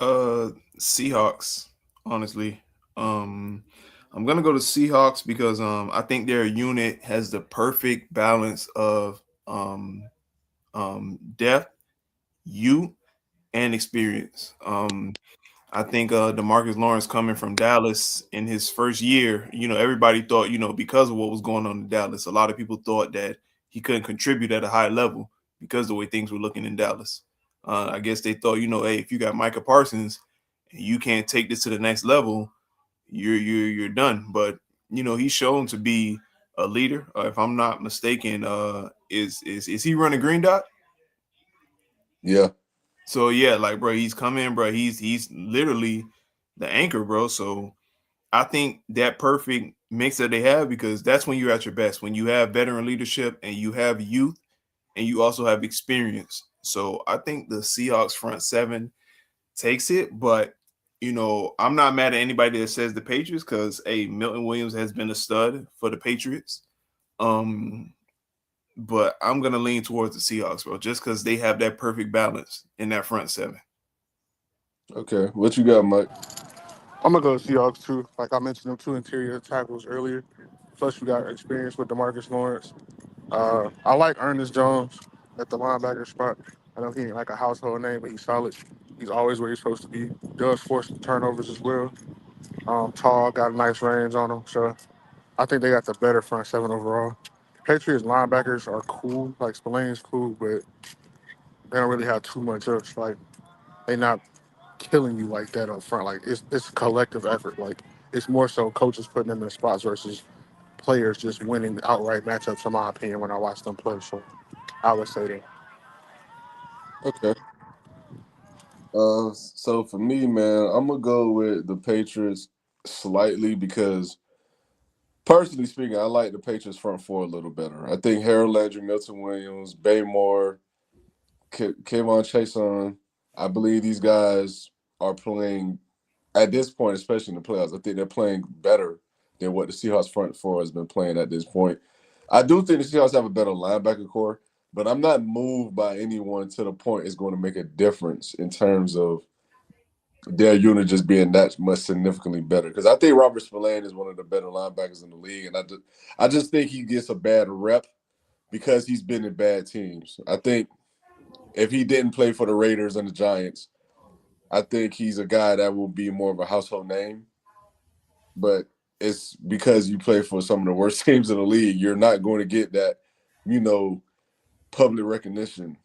Seahawks, honestly. I'm gonna go to Seahawks because I think their unit has the perfect balance of depth, youth, and experience. I think DeMarcus Lawrence coming from Dallas in his first year, everybody thought, because of what was going on in Dallas, a lot of people thought that he couldn't contribute at a high level because of the way things were looking in Dallas. I guess they thought, hey, if you got Micah Parsons and you can't take this to the next level, you're done. But he's shown to be a leader. If I'm not mistaken, is he running green dot? Yeah. So yeah, like bro, he's coming, bro. He's literally the anchor, bro. So I think that perfect mix that they have, because that's when you're at your best, when you have veteran leadership and you have youth and you also have experience. So I think the Seahawks front seven takes it, but I'm not mad at anybody that says the Patriots, because Milton Williams has been a stud for the Patriots. But I'm gonna lean towards the Seahawks, bro, just because they have that perfect balance in that front seven. Okay. What you got, Mike? I'm gonna go Seahawks too. Like I mentioned, them two interior tackles earlier. Plus, you got experience with DeMarcus Lawrence. I like Ernest Jones at the linebacker spot. I know he ain't like a household name, but he's solid. He's always where he's supposed to be. Does force turnovers as well. Tall, got a nice range on him. So I think they got the better front seven overall. Patriots linebackers are cool. Like Spillane's cool, but they don't really have too much else. Like they not killing you like that up front. Like it's a collective effort. Like it's more so coaches putting them in spots versus players just winning outright matchups, in my opinion, when I watch them play. So I would say that. Okay. So for me, man, I'm gonna go with the Patriots slightly because, personally speaking, I like the Patriots front four a little better. I think Harold Landry, Milton Williams, Baymore, Kayvon Chason. I believe these guys are playing at this point, especially in the playoffs. I think they're playing better than what the Seahawks front four has been playing at this point. I do think the Seahawks have a better linebacker core, but I'm not moved by anyone to the point it's going to make a difference in terms of their unit just being that much significantly better. Because I think Robert Spillane is one of the better linebackers in the league, and I just think he gets a bad rep because he's been in bad teams. I think if he didn't play for the Raiders and the Giants, I think he's a guy that will be more of a household name. But it's because you play for some of the worst teams in the league, you're not going to get that, you know, public recognition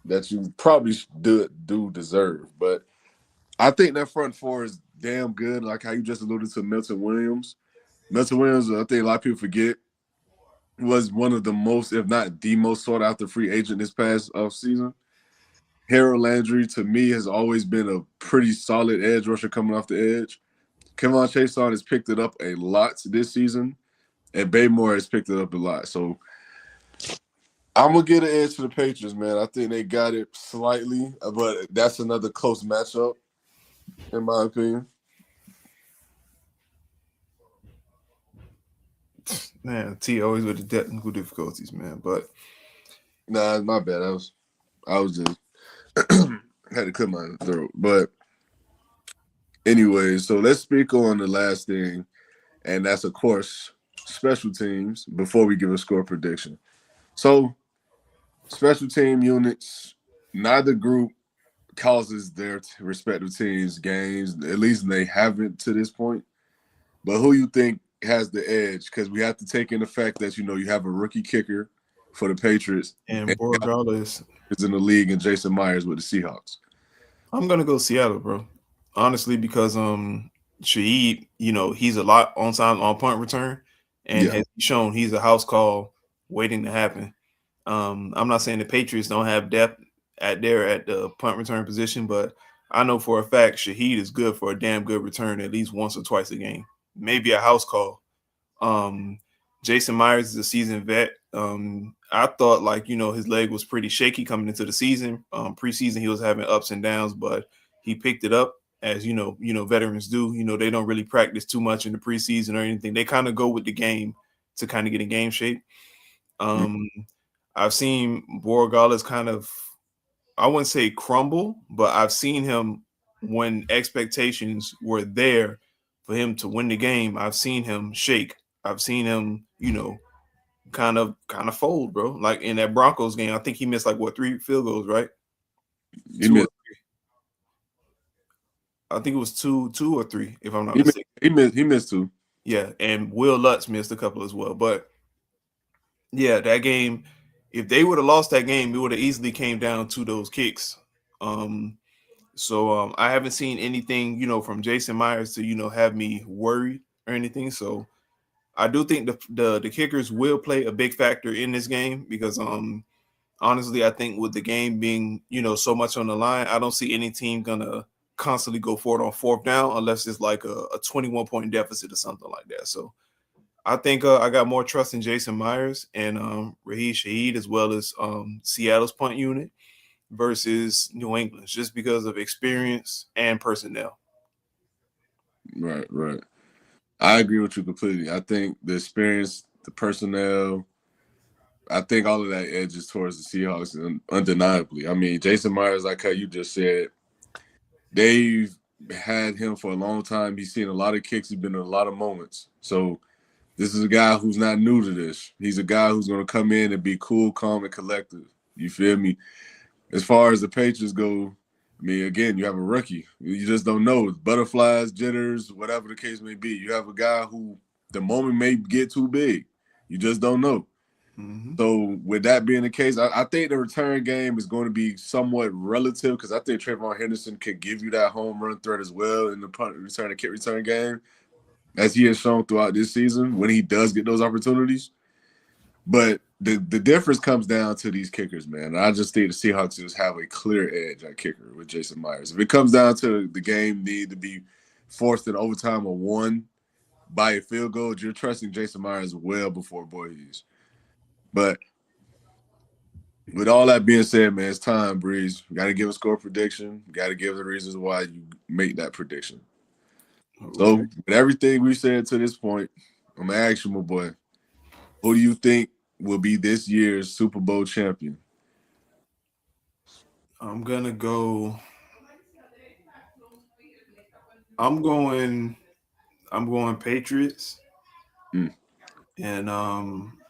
that you probably do deserve. But I think that front four is damn good. Like how you just alluded to Milton Williams. Milton Williams, I think a lot of people forget, was one of the most, if not the most sought after free agent this past season. Harold Landry, to me, has always been a pretty solid edge rusher coming off the edge. Kevon Chason has picked it up a lot this season, and Baymore has picked it up a lot. So I'm gonna get an edge to the Patriots, man. I think they got it slightly, but that's another close matchup, in my opinion. Man, T always with the technical difficulties, man. But Nah, my bad. I was just had to cut my throat. But anyway, so let's speak on the last thing, and that's of course special teams. Before we give a score prediction, so special team units, neither group causes their respective teams games. At least they haven't to this point. But who you think has the edge? Because we have to take in the fact that you have a rookie kicker for the Patriots, and regardless, is in the league, and Jason Myers with the Seahawks. I'm gonna go Seattle, bro. Honestly, because Shaheed, he's a lot on time on punt return, and Yeah, has shown he's a house call waiting to happen. I'm not saying the Patriots don't have depth at the punt return position, but I know for a fact Shaheed is good for a damn good return at least once or twice a game, maybe a house call. Um, Jason Myers is a seasoned vet. I thought his leg was pretty shaky coming into the season. Preseason he was having ups and downs, but he picked it up as veterans do. They don't really practice too much in the preseason or anything. They kind of go with the game to kind of get in game shape. Um, I've seen Borregales kind of, I wouldn't say crumble, but I've seen him when expectations were there for him to win the game. I've seen him shake. I've seen him, kind of fold, bro. Like in that Broncos game, I think he missed 3 field goals, right? he Two, missed. or, I think it was two or three, if I'm not He missed. mistaken. He missed two. Yeah, and Will Lutz missed a couple as well. But yeah, that game, if they would have lost that game, it would have easily came down to those kicks. So I haven't seen anything, from Jason Myers to have me worried or anything. So I do think the kickers will play a big factor in this game because honestly, I think with the game being, so much on the line, I don't see any team gonna constantly go forward on fourth down unless it's like a 21-point deficit or something like that. So I think I got more trust in Jason Myers and Raheed Shaheed as well as Seattle's punt unit versus New England's just because of experience and personnel. Right, right. I agree with you completely. I think the experience, the personnel, I think all of that edges towards the Seahawks undeniably. I mean, Jason Myers, like how you just said, they've had him for a long time. He's seen a lot of kicks. He's been in a lot of moments. So this is a guy who's not new to this. He's a guy who's going to come in and be cool, calm, and collective. You feel me? As far as the Patriots go, I mean, again, you have a rookie. You just don't know. Butterflies, jitters, whatever the case may be. You have a guy who the moment may get too big. You just don't know. Mm-hmm. So with that being the case, I think the return game is going to be somewhat relative because I think Trayvon Henderson could give you that home run threat as well in the punt return and kick return game, as he has shown throughout this season when he does get those opportunities. But the difference comes down to these kickers, man. I just think the Seahawks just have a clear edge at kicker with Jason Myers. If it comes down to the game need to be forced in overtime or won by a field goal, you're trusting Jason Myers well before Voorhees. But with all that being said, man, it's time, Breeze. We got to give a score prediction. We got to give the reasons why you make that prediction. So, Okay. with everything we said to this point, I'm going to ask you, my boy, who do you think will be this year's Super Bowl champion? I'm gonna go. I'm going. I'm going Patriots. Mm. And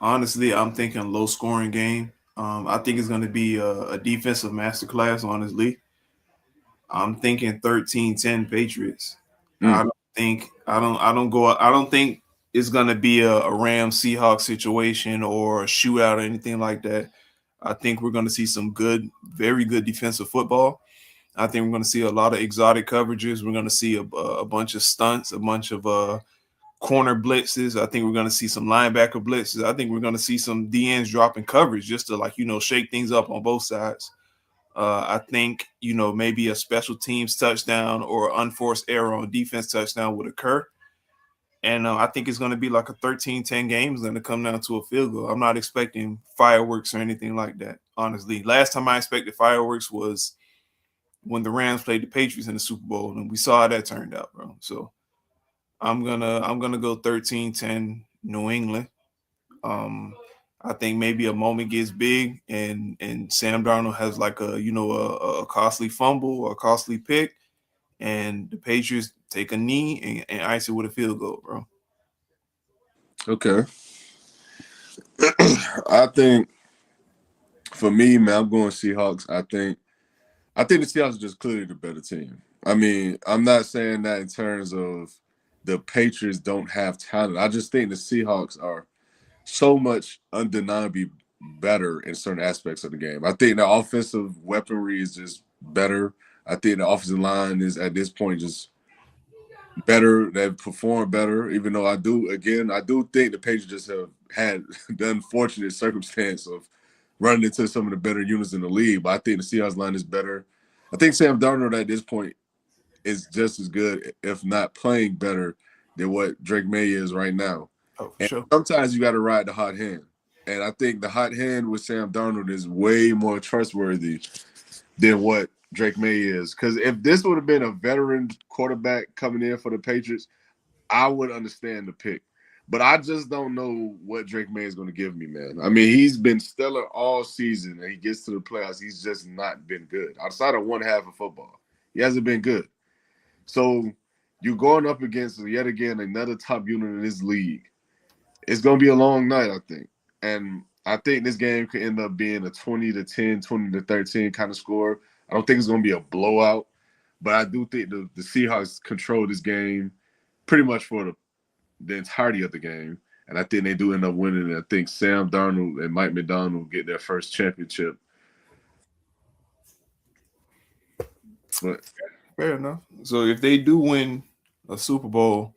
honestly, I'm thinking low scoring game. I think it's going to be a defensive masterclass, honestly. I'm thinking 13-10 Patriots. Mm. I don't think it's going to be a Rams Seahawks situation or a shootout or anything like that. I think we're going to see some good, very good defensive football. I think we're going to see a lot of exotic coverages. We're going to see a bunch of stunts, a bunch of corner blitzes. I think we're going to see some linebacker blitzes. I think we're going to see some DNs dropping coverage just to shake things up on both sides. I think, maybe a special teams touchdown or unforced error on defense touchdown would occur. And I think it's going to be like a 13-10 game. It's going to come down to a field goal. I'm not expecting fireworks or anything like that, honestly. Last time I expected fireworks was when the Rams played the Patriots in the Super Bowl, and we saw how that turned out, bro. So I'm gonna go 13-10 New England. I think maybe a moment gets big and Sam Darnold has like a costly fumble or a costly pick, and the Patriots take a knee and ice it with a field goal, bro. Okay. I think for me, man, I'm going Seahawks. I think the Seahawks are just clearly the better team. I mean, I'm not saying that in terms of the Patriots don't have talent. I just think the Seahawks are so much undeniably better in certain aspects of the game. I think the offensive weaponry is just better. I think the offensive line is at this point just better. They've performed better, even though I do think the Patriots just have had the unfortunate circumstance of running into some of the better units in the league. But I think the Seahawks line is better. I think Sam Darnold at this point is just as good, if not playing better than what Drake May is right now. Oh, for And sure. sometimes you got to ride the hot hand. And I think the hot hand with Sam Darnold is way more trustworthy than what Drake May is. Because if this would have been a veteran quarterback coming in for the Patriots, I would understand the pick. But I just don't know what Drake May is going to give me, man. I mean, he's been stellar all season, and he gets to the playoffs. He's just not been good. Outside of one half of football, he hasn't been good. So you're going up against, yet again, another top unit in this league. It's going to be a long night, I think. And I think this game could end up being a 20-10, 20-13 kind of score. I don't think it's going to be a blowout, but I do think the Seahawks control this game pretty much for the entirety of the game. And I think they do end up winning. And I think Sam Darnold and Mike McDonald get their first championship. But Fair enough. So if they do win a Super Bowl,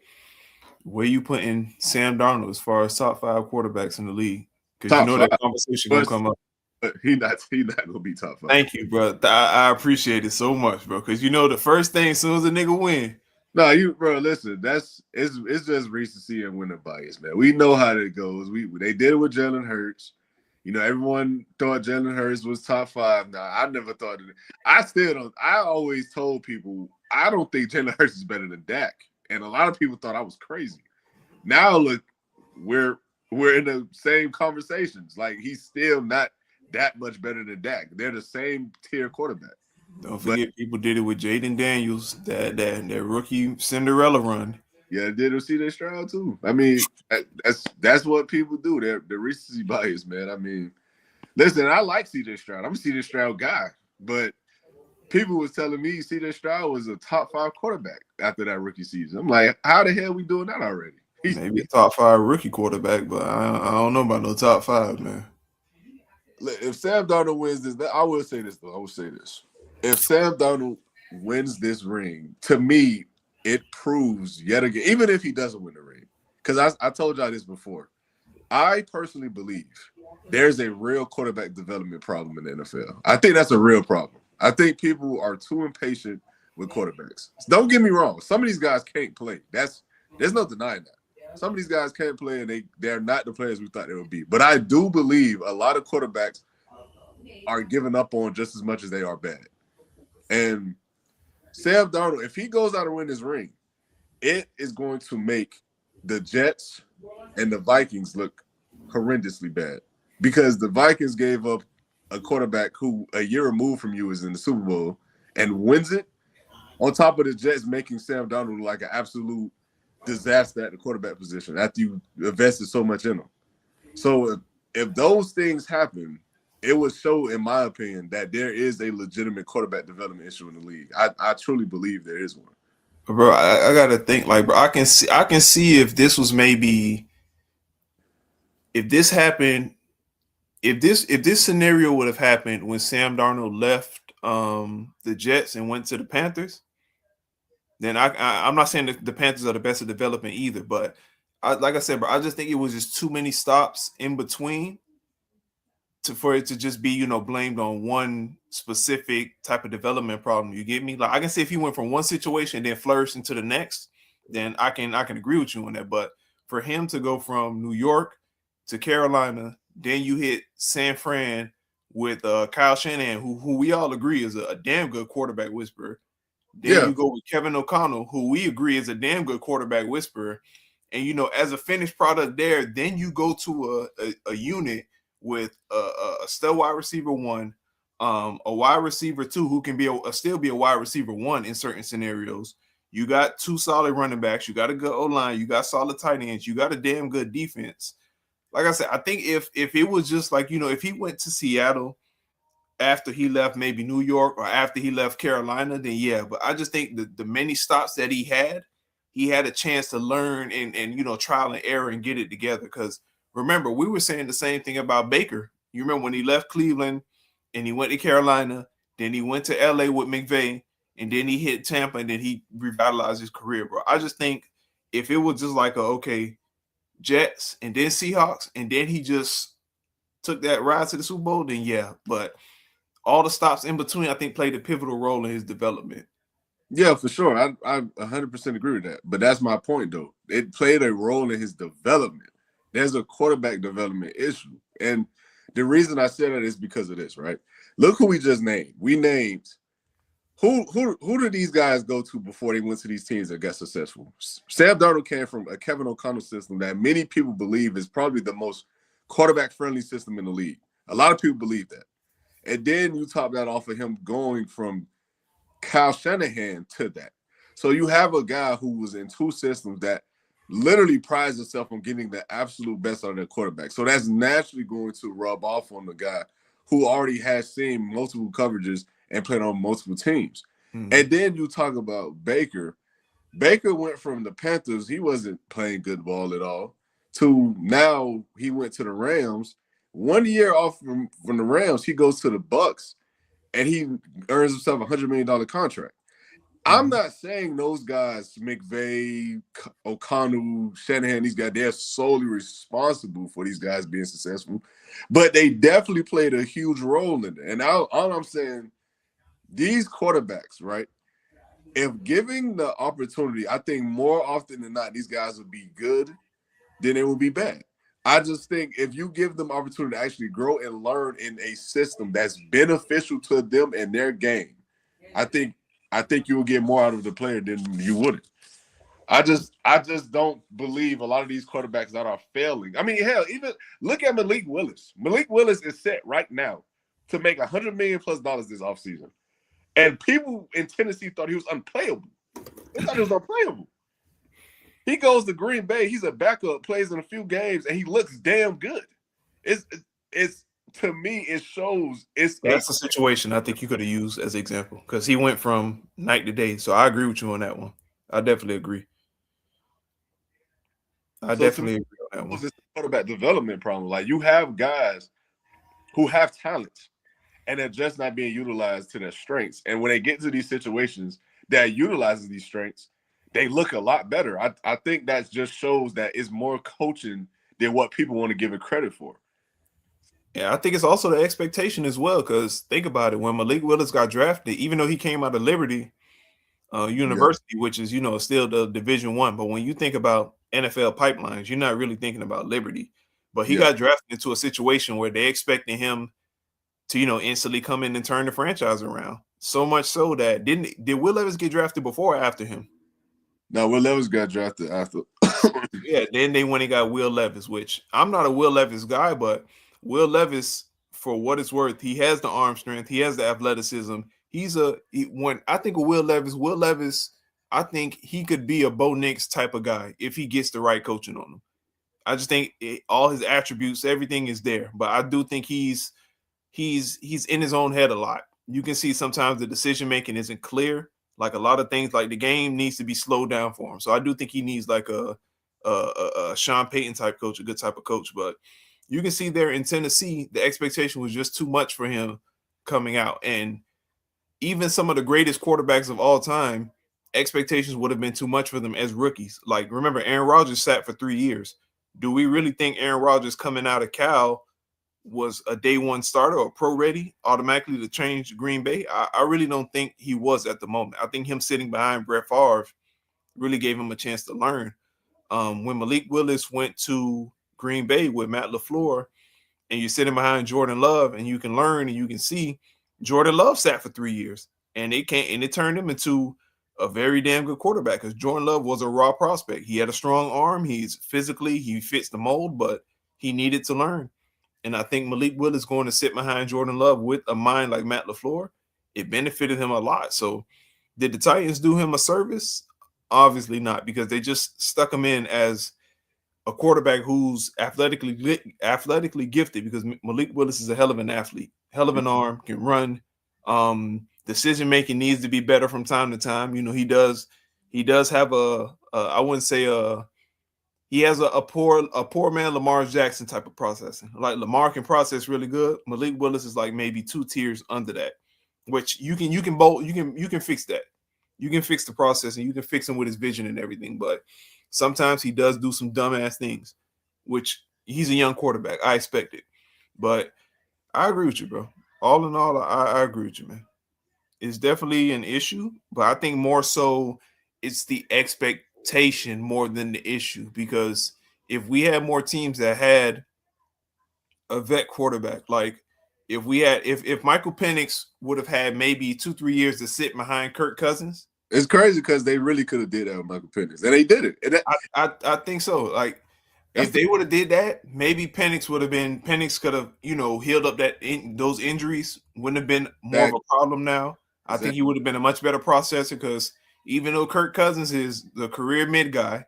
where you putting Sam Darnold as far as top 5 quarterbacks in the league? Because top that 5, conversation gonna come up. but he not gonna be top 5. Thank you, bro. I appreciate it so much, bro. Because the first thing, as soon as a nigga win, No, listen. It's just recency and winner bias, man. We know how that goes. They did it with Jalen Hurts. Everyone thought Jalen Hurts was top 5. Now, I never thought it. I still don't. I always told people I don't think Jalen Hurts is better than Dak, and a lot of people thought I was crazy. Now look, we're in the same conversations. Like he's still not that much better than Dak. They're the same tier quarterback. don't forget people did it with Jaden Daniels, that rookie Cinderella run. Yeah, did CJ Stroud too. I mean, that's what people do. They're the recency bias, man. I mean, listen, I like CJ Stroud. I'm a CJ Stroud guy, but people was telling me CJ Stroud was a top 5 quarterback after that rookie season. I'm like, how the hell are we doing that already? Maybe a top 5 rookie quarterback, but I don't know about no top 5, man. If Sam Darnold wins this, I will say this though. I will say this: if Sam Darnold wins this ring, to me, it proves yet again, even if he doesn't win the ring, because I told y'all this before. I personally believe there's a real quarterback development problem in the NFL. I think that's a real problem. I think people are too impatient with quarterbacks. Don't get me wrong. Some of these guys can't play. There's no denying that. Some of these guys can't play, and they're not the players we thought they would be. But I do believe a lot of quarterbacks are giving up on just as much as they are bad. And Sam Darnold, if he goes out and win this ring, it is going to make the Jets and the Vikings look horrendously bad because the Vikings gave up a quarterback who a year removed from you is in the Super Bowl and wins it, on top of the Jets making Sam Darnold look like an absolute disaster at the quarterback position after you invested so much in him. So if those things happen, it would show, in my opinion, that there is a legitimate quarterback development issue in the league. I truly believe there is one. Bro, I gotta think, like, bro, I can see if this was maybe, if this happened, if this scenario would have happened when Sam Darnold left the Jets and went to the Panthers, then I'm not saying that the Panthers are the best at development either, but like I said, bro, I just think it was just too many stops in between for it to just be, blamed on one specific type of development problem. You get me? Like, I can say if he went from one situation and then flourished into the next, then I can agree with you on that. But for him to go from New York to Carolina, then you hit San Fran with Kyle Shanahan, who we all agree is a damn good quarterback whisperer. Then you go with Kevin O'Connell, who we agree is a damn good quarterback whisperer. And, as a finished product there, then you go to a unit with a still wide receiver 1, a wide receiver 2 who can still be a wide receiver 1 in certain scenarios. You got 2 solid running backs. You got a good O-line. You got solid tight ends. You got a damn good defense. Like I said, I think if it was just like, if he went to Seattle after he left maybe New York or after he left Carolina, then yeah. But I just think the many stops that he had a chance to learn and trial and error and get it together. Because remember, we were saying the same thing about Baker. You remember when he left Cleveland and he went to Carolina, then he went to LA with McVay, and then he hit Tampa, and then he revitalized his career, bro. I just think if it was just like Jets and then Seahawks, and then he just took that ride to the Super Bowl, then yeah. But all the stops in between, I think, played a pivotal role in his development. Yeah, for sure. I 100% agree with that. But that's my point, though. It played a role in his development. There's a quarterback development issue. And the reason I said that is because of this, right? Look who we just named. We named who did these guys go to before they went to these teams that got successful? Sam Darnold came from a Kevin O'Connell system that many people believe is probably the most quarterback-friendly system in the league. A lot of people believe that. And then you top that off of him going from Kyle Shanahan to that. So you have a guy who was in 2 systems that literally prides itself on getting the absolute best out of their quarterback. So that's naturally going to rub off on the guy who already has seen multiple coverages and played on multiple teams. Mm-hmm. And then you talk about Baker. Baker went from the Panthers, he wasn't playing good ball at all, to now he went to the Rams. 1 year off from the Rams, he goes to the Bucks, and he earns himself a $100 million contract. Mm-hmm. I'm not saying those guys, McVay, O'Connell, Shanahan, these guys, they're solely responsible for these guys being successful, but they definitely played a huge role in it. And all I'm saying, these quarterbacks, right, if giving the opportunity, I think more often than not, these guys would be good than it would be bad. I just think if you give them opportunity to actually grow and learn in a system that's beneficial to them and their game, I think you will get more out of the player than you wouldn't. I just don't believe a lot of these quarterbacks that are failing. I mean, hell, even look at Malik Willis. Malik Willis is set right now to make $100 million+ this offseason. And people in Tennessee thought he was unplayable. They thought he was unplayable. He goes to Green Bay. He's a backup, plays in a few games, and he looks damn good. It's to me, it shows. That's a situation I think you could have used as an example because he went from night to day. So I agree with you on that one. I definitely agree. Definitely agree on that one. It's a quarterback development problem. Like, you have guys who have talent, and they're just not being utilized to their strengths. And when they get to these situations that utilizes these strengths, they look a lot better. I think that just shows that it's more coaching than what people want to give him credit for. Yeah, I think it's also the expectation as well. Because think about it, when Malik Willis got drafted, even though he came out of Liberty University, which is still the Division I, but when you think about NFL pipelines, you're not really thinking about Liberty. But he got drafted into a situation where they expecting him to instantly come in and turn the franchise around. So much so that did Will Levis get drafted before or after him? No, Will Levis got drafted after. Yeah, then they went and got Will Levis, which I'm not a Will Levis guy, but Will Levis, for what it's worth, he has the arm strength, he has the athleticism. When I think of Will Levis, I think he could be a Bo Nix type of guy if he gets the right coaching on him. I just think all his attributes, everything is there, but I do think he's in his own head a lot. You can see sometimes the decision making isn't clear. Like a lot of things, like the game needs to be slowed down for him. So I do think he needs like a Sean Payton type coach, a good type of coach. But you can see there in Tennessee, the expectation was just too much for him coming out. And even some of the greatest quarterbacks of all time, expectations would have been too much for them as rookies. Like, remember, Aaron Rodgers sat for 3 years. Do we really think Aaron Rodgers coming out of Cal was a day one starter or pro ready automatically to change Green Bay? I really don't think he was at the moment. I think him sitting behind Brett Favre really gave him a chance to learn. When Malik Willis went to Green Bay with Matt LaFleur and you're sitting behind Jordan Love and you can learn and you can see Jordan Love sat for 3 years and it turned him into a very damn good quarterback because Jordan Love was a raw prospect. He had a strong arm. He fits the mold, but he needed to learn. And I think Malik Willis going to sit behind Jordan Love with a mind like Matt LaFleur, it benefited him a lot. So did the Titans do him a service? Obviously not, because they just stuck him in as a quarterback who's athletically gifted, because Malik Willis is a hell of an athlete, hell of an arm, can run. Decision making needs to be better from time to time. He does have I wouldn't say he has a poor man Lamar Jackson type of processing. Like Lamar can process really good. Malik Willis is like maybe 2 tiers under that, which you can fix that. You can fix the process and you can fix him with his vision and everything. But sometimes he does do some dumbass things, which he's a young quarterback. I expect it. But I agree with you, bro. All in all, I agree with you, man. It's definitely an issue, but I think more so it's the expectation more than the issue. Because if we had more teams that had a vet quarterback, like if Michael Penix would have had maybe 2-3 years to sit behind Kirk Cousins. It's crazy because they really could have did that with Michael Penix, and they did it. And I think so. Like if they would have did that, maybe Penix could have healed up those injuries. Wouldn't have been more of a problem now. I think he would have been a much better processor, because even though Kirk Cousins is the career mid guy,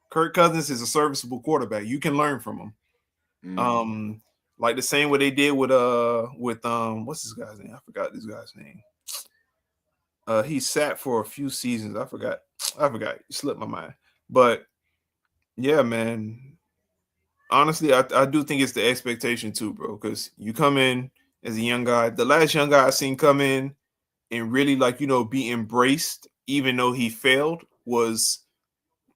Kirk Cousins is a serviceable quarterback. You can learn from him. Like the same way they did with what's this guy's name? I forgot this guy's name. He sat for a few seasons. I forgot. It slipped my mind. But yeah, man. Honestly, I do think it's the expectation too, bro. Because you come in as a young guy. The last young guy I seen come in and really be embraced, even though he failed, was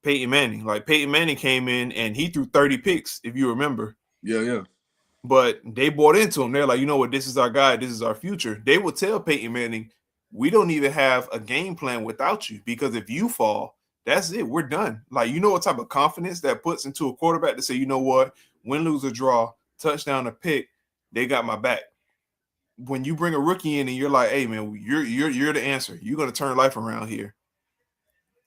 Peyton Manning. Like Peyton Manning came in and he threw 30 picks, if you remember. Yeah. But they bought into him. They're like, you know what? This is our guy. This is our future. They would tell Peyton Manning, we don't even have a game plan without you, because if you fall, that's it. We're done. Like, you know what type of confidence that puts into a quarterback to say, you know what? Win, lose, or draw, touchdown, or pick, they got my back. When you bring a rookie in and you're like, hey, man, you're the answer. You're going to turn life around here.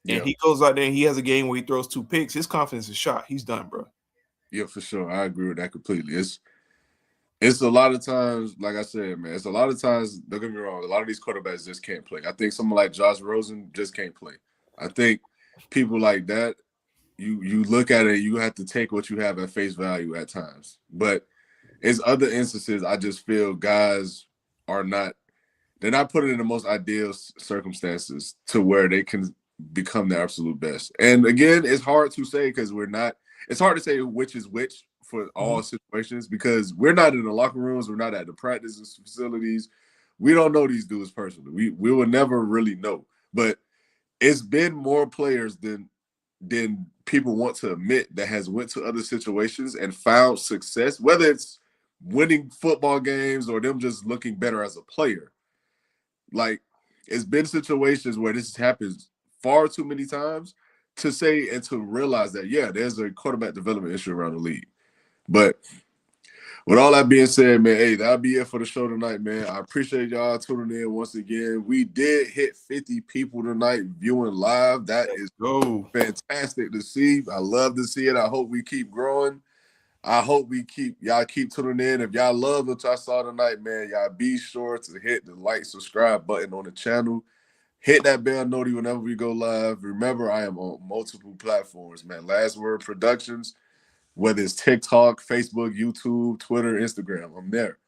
And he goes out there and he has a game where he throws 2 picks. His confidence is shot. He's done, bro. Yeah, for sure. I agree with that completely. It's a lot of times, like I said, man, it's a lot of times, don't get me wrong, a lot of these quarterbacks just can't play. I think someone like Josh Rosen just can't play. I think people like that, you look at it, you have to take what you have at face value at times. But it's other instances, I just feel guys they're not put in the most ideal circumstances to where they can become the absolute best. And again, it's hard to say because it's hard to say which is which for all situations, because we're not in the locker rooms, we're not at the practice facilities. We don't know these dudes personally. We will never really know. But it's been more players than than people want to admit that has went to other situations and found success, whether it's winning football games or them just looking better as a player. Like, it's been situations where this happens far too many times to say and to realize that, yeah, there's a quarterback development issue around the league. But with all that being said, man, hey, that'll be it for the show tonight, man. I appreciate y'all tuning in once again. We did hit 50 people tonight viewing live. That is fantastic to see. I love to see it. I hope we keep growing. I hope y'all keep tuning in. If y'all love what y'all saw tonight, man, y'all be sure to hit the like, subscribe button on the channel. Hit that bell notification whenever we go live. Remember, I am on multiple platforms, man. LastWord Productions, whether it's TikTok, Facebook, YouTube, Twitter, Instagram, I'm there.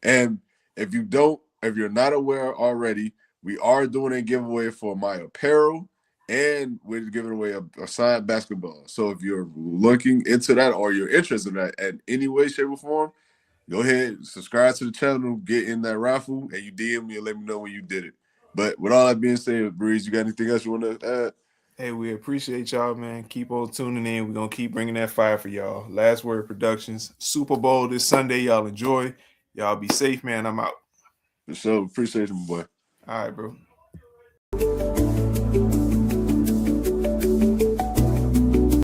And if you're not aware already, we are doing a giveaway for my apparel, and we're giving away a signed basketball. So if you're looking into that or you're interested in that in any way, shape, or form, go ahead, subscribe to the channel, get in that raffle, and you DM me and let me know when you did it. But with all that being said, Breeze, you got anything else you want to add? Hey, we appreciate y'all, man. Keep on tuning in. We're going to keep bringing that fire for y'all. Last Word Productions. Super Bowl this Sunday. Y'all enjoy. Y'all be safe, man. I'm out. For sure. Appreciate you, boy. All right, bro.